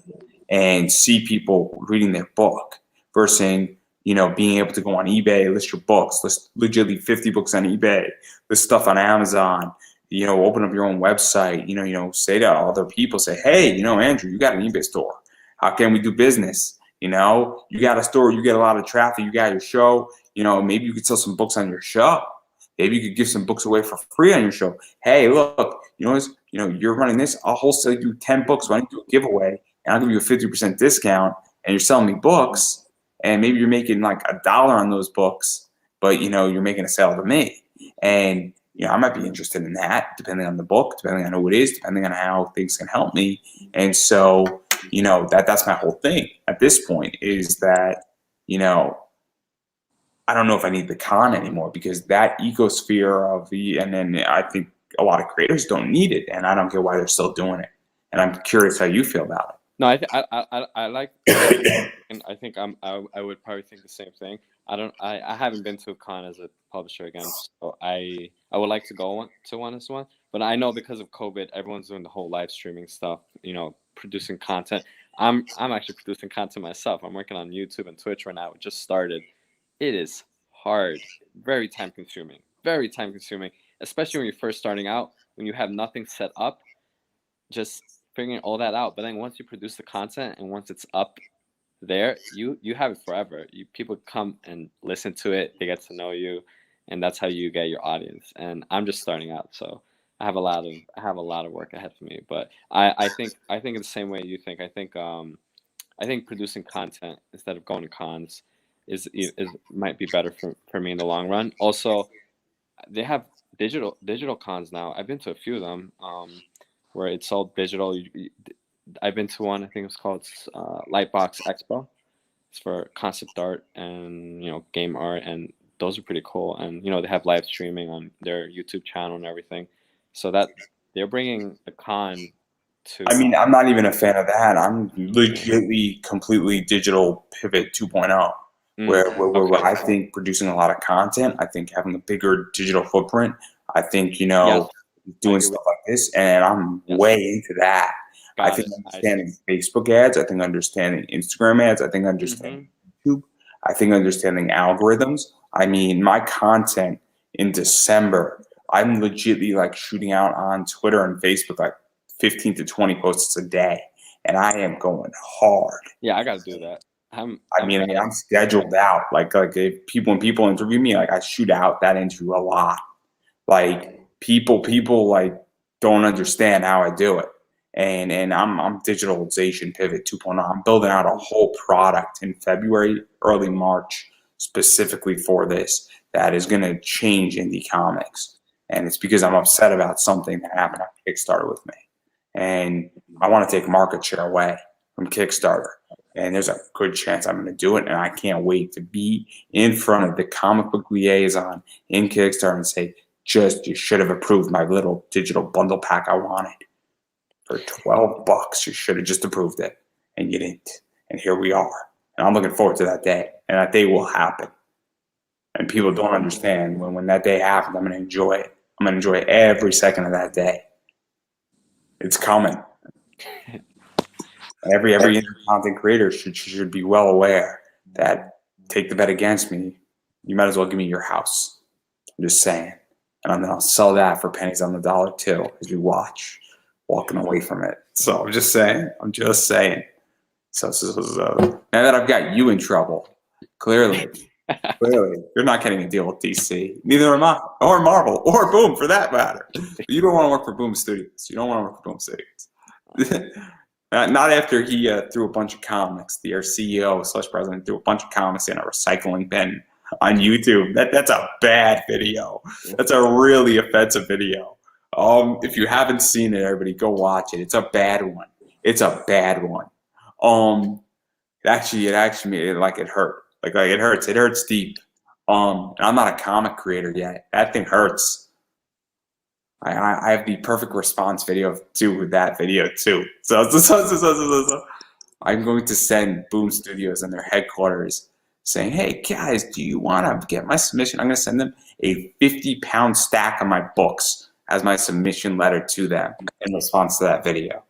and see people reading their book versus being able to go on eBay, list your books, list legitimately 50 books on eBay, list stuff on Amazon, open up your own website, say to other people, say, hey, Andrew, you got an eBay store. How can we do business? You got a store, you get a lot of traffic, you got your show, maybe you could sell some books on your show. Maybe you could give some books away for free on your show. Hey, look, you're running this, I'll wholesale you 10 books. Why don't you do a giveaway, and I'll give you a 50% discount, and you're selling me books, and maybe you're making like $1 on those books, but you're making a sale to me. And I might be interested in that, depending on the book, depending on who it is, depending on how things can help me. And so that's my whole thing at this point, is that, I don't know if I need the con anymore, because that ecosphere and then I think a lot of creators don't need it, and I don't get why they're still doing it. And I'm curious how you feel about it. No, I like, and I think I would probably think the same thing. I haven't been to a con as a publisher again, so I would like to go to one as one. But I know because of COVID, everyone's doing the whole live streaming stuff, producing content. I'm actually producing content myself. I'm working on YouTube and Twitch right now. It just started. It is hard, very time consuming, especially when you're first starting out, when you have nothing set up, just figuring all that out. But then once you produce the content and once it's up there, you have it forever. People come and listen to it, they get to know you, and that's how you get your audience. And I'm just starting out, so I have a lot of work ahead for me. But I think in the same way you think. I think producing content instead of going to cons is might be better for me in the long run. Also, they have digital cons now. I've been to a few of them where it's all digital. I've been to one, I think it's called Lightbox Expo. It's for concept art and game art, and those are pretty cool. And they have live streaming on their YouTube channel and everything. So that they're bringing the con to. I mean, I'm not even a fan of that. I'm legitimately completely digital pivot 2.0. Where I think producing a lot of content, I think having a bigger digital footprint, I think, doing stuff like this, and I'm way into that. I think understanding Facebook ads, I think understanding Instagram ads, I think understanding YouTube, I think understanding algorithms. I mean, my content in December, I'm legitimately like shooting out on Twitter and Facebook like 15 to 20 posts a day, and I am going hard. Yeah, I got to do that. I'm scheduled out. Like if when people interview me, like I shoot out that interview a lot. Like people like don't understand how I do it. And I'm digitalization pivot 2.0. I'm building out a whole product in February, early March, specifically for this, that is going to change indie comics. And it's because I'm upset about something that happened on Kickstarter with me. And I want to take market share away from Kickstarter. and there's a good chance I'm going to do it. And I can't wait to be in front of the comic book liaison in Kickstarter and say, you should have approved my little digital bundle pack I wanted for $12. You should have just approved it, and you didn't. And here we are. And I'm looking forward to that day, and that day will happen. And people don't understand when that day happens, I'm going to enjoy it. I'm going to enjoy every second of that day. It's coming. Every content creator should be well aware that take the bet against me, you might as well give me your house. I'm just saying. And then I'll sell that for pennies on the dollar too, as you watch, walking away from it. So I'm just saying. So now that I've got you in trouble, clearly, you're not getting a deal with DC. Neither am I, or Marvel, or Boom for that matter. You don't want to work for Boom Studios. You don't want to work for Boom Studios. Not after he threw a bunch of comics. The CEO / president threw a bunch of comics in a recycling bin on YouTube. That's a bad video. That's a really offensive video. If you haven't seen it, everybody go watch it. It's a bad one. It actually made it like it hurt. Like it hurts. It hurts deep. And I'm not a comic creator yet. That thing hurts. I have the perfect response video to that video too. So I'm going to send Boom Studios and their headquarters saying, hey guys, do you want to get my submission? I'm going to send them a 50-pound stack of my books as my submission letter to them in response to that video.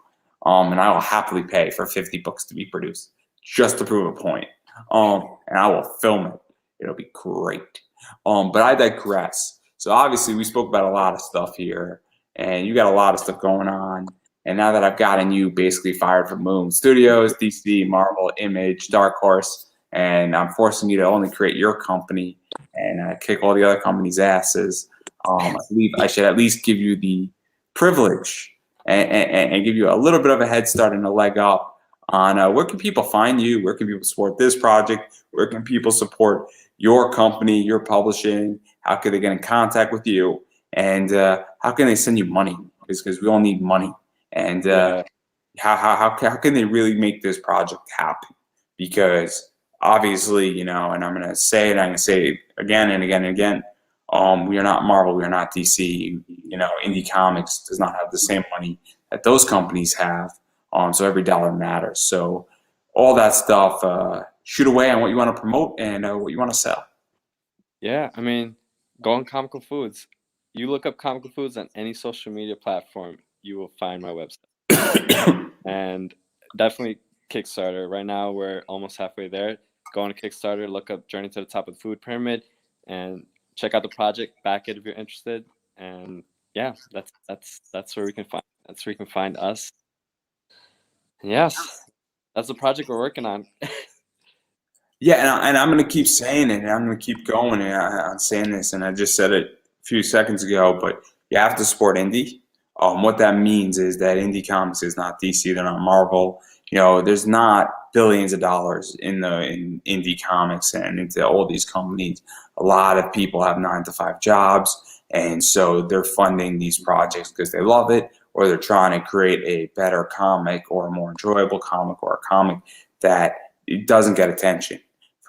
And I will happily pay for 50 books to be produced just to prove a point. And I will film it. It'll be great. But I digress. So obviously we spoke about a lot of stuff here, and you got a lot of stuff going on. And now that I've gotten you basically fired from Boom Studios, DC, Marvel, Image, Dark Horse, and I'm forcing you to only create your company and kick all the other companies' asses, I believe I should at least give you the privilege and give you a little bit of a head start and a leg up on where can people find you, where can people support this project, where can people support your company, your publishing, how can they get in contact with you, and how can they send you money, because we all need money, and how can they really make this project happen, because obviously, and I'm going to say it, I'm going to say it again and again and again, we are not Marvel, we are not DC, Indie Comics does not have the same money that those companies have, so every dollar matters. So all that stuff, shoot away on what you want to promote and what you want to sell. Yeah, I mean, go on Comical Foods. You look up Comical Foods on any social media platform, you will find my website. And definitely Kickstarter. Right now, we're almost halfway there. Go on to Kickstarter, look up Journey to the Top of the Food Pyramid, and check out the project, back it if you're interested. And yeah, that's where we can find. That's where you can find us. And yes, that's the project we're working on. Yeah, and I'm going to keep saying it, and I'm going to keep going on saying this, and I just said it a few seconds ago, but you have to support indie. What that means is that indie comics is not DC, they're not Marvel. There's not billions of dollars in indie comics and into all these companies. A lot of people have 9-to-5 jobs, and so they're funding these projects because they love it, or they're trying to create a better comic or a more enjoyable comic, or a comic that it doesn't get attention.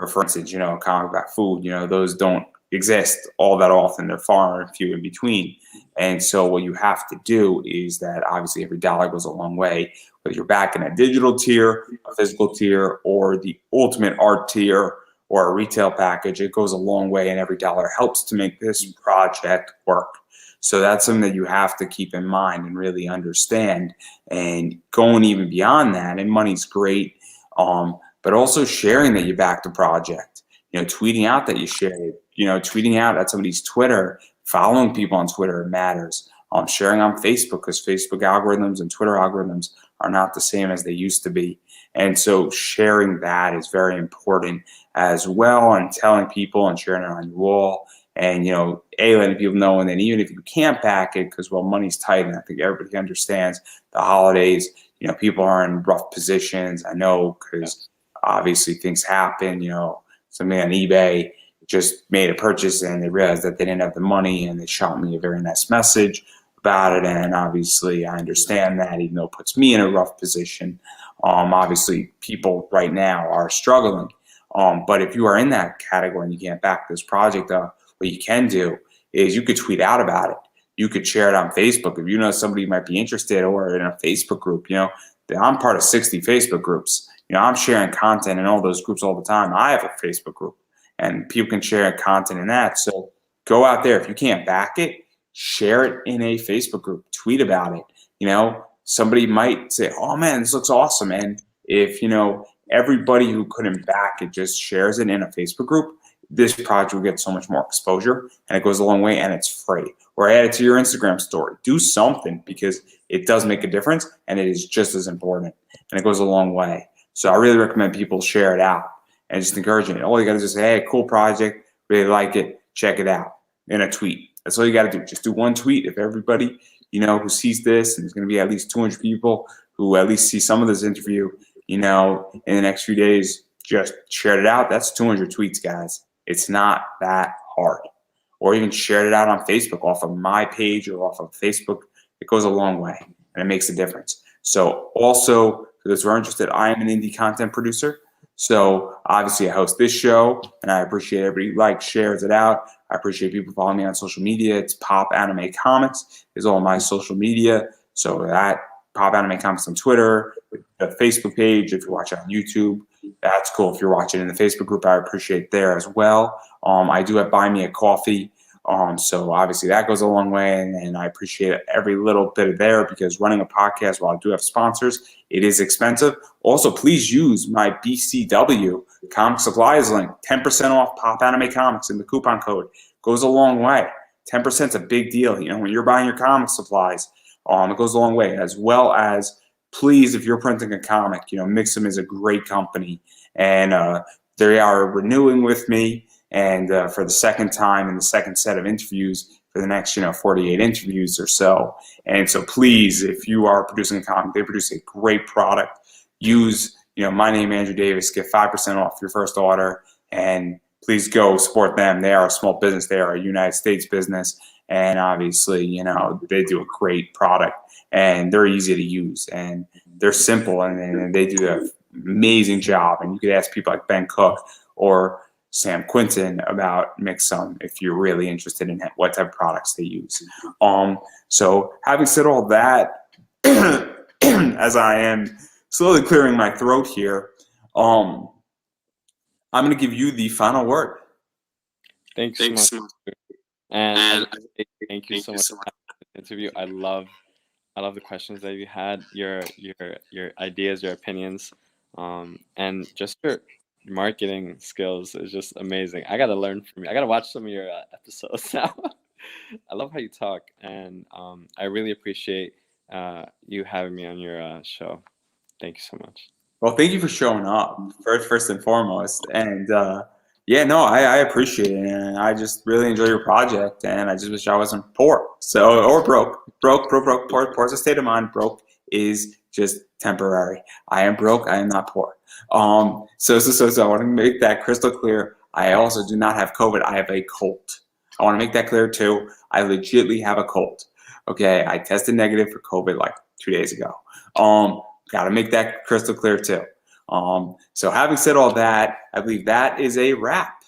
For instance, a comic about food, those don't exist all that often. They're far and few in between. And so what you have to do is that obviously every dollar goes a long way, whether you're back in a digital tier, a physical tier, or the ultimate art tier, or a retail package. It goes a long way, and every dollar helps to make this project work. So that's something that you have to keep in mind and really understand. And going even beyond that, and money's great, but also sharing that you backed the project, tweeting out that you shared it, tweeting out at somebody's Twitter, following people on Twitter matters, sharing on Facebook, because Facebook algorithms and Twitter algorithms are not the same as they used to be. And so sharing that is very important as well, and telling people and sharing it on your wall, and, letting people know. And then even if you can't back it, because, money's tight, and I think everybody understands the holidays, people are in rough positions. I know, because obviously things happen, somebody on eBay just made a purchase and they realized that they didn't have the money, and they shot me a very nice message about it. And obviously I understand that, even though it puts me in a rough position. Obviously, people right now are struggling. But if you are in that category and you can't back this project up, what you can do is you could tweet out about it. You could share it on Facebook if you know somebody might be interested, or in a Facebook group. I'm part of 60 Facebook groups. I'm sharing content in all those groups all the time. I have a Facebook group, and people can share content in that. So go out there. If you can't back it, share it in a Facebook group. Tweet about it. Somebody might say, "Oh man, this looks awesome." And if everybody who couldn't back it just shares it in a Facebook group, this project will get so much more exposure, and it goes a long way, and it's free. Or add it to your Instagram story. Do something, because it does make a difference, and it is just as important, and it goes a long way. So I really recommend people share it out and just encouraging it. All you got to do is say, "Hey, cool project, really like it, check it out," in a tweet. That's all you got to do. Just do one tweet. If everybody who sees this, and there's going to be at least 200 people who at least see some of this interview, in the next few days, just shared it out. That's 200 tweets, guys. It's not that hard. Or even shared it out on Facebook, off of my page or off of Facebook. It goes a long way, and it makes a difference. So also, for those who are interested, I am an indie content producer. So obviously I host this show, and I appreciate everybody shares it out. I appreciate people following me on social media. It's Pop Anime Comics is all my social media. So that Pop Anime Comics on Twitter, the Facebook page, if you're watching on YouTube, that's cool. If you're watching in the Facebook group, I appreciate there as well. I do have Buy Me a Coffee. So obviously that goes a long way, and I appreciate every little bit of there, because running a podcast, while I do have sponsors, it is expensive. Also, please use my BCW comic supplies link, 10% off Pop Anime Comics in the coupon code. Goes a long way. 10% is a big deal. When you're buying your comic supplies, it goes a long way. As well as, please, if you're printing a comic, Mix'em is a great company, and they are renewing with me. And for the second time in the second set of interviews for the next, 48 interviews or so. And so please, if you are producing a comic, they produce a great product. Use, my name, Andrew Davis, get 5% off your first order, and please go support them. They are a small business. They are a United States business. And obviously, they do a great product, and they're easy to use, and they're simple, and they do an amazing job. And you could ask people like Ben Cook or Sam Quinton about Mix'em if you're really interested in what type of products they use. So having said all that, as I am slowly clearing my throat here, I'm going to give you the final word. Thanks so much. And thank you so much for the interview. I love the questions that you had, your ideas, your opinions, and just your marketing skills is just amazing. I gotta learn from you. I gotta watch some of your episodes now. I love how you talk, and I really appreciate you having me on your show. Thank you so much. Well, thank you for showing up first and foremost. And I appreciate it, and I just really enjoy your project, and I just wish I wasn't poor, or broke. Poor is a state of mind. Broke is just temporary. I am broke. I am not poor. So I want to make that crystal clear. I also do not have COVID. I have a cold. I want to make that clear too. I legitimately have a cold. Okay, I tested negative for COVID like 2 days ago. Got to make that crystal clear too. So having said all that, I believe that is a wrap.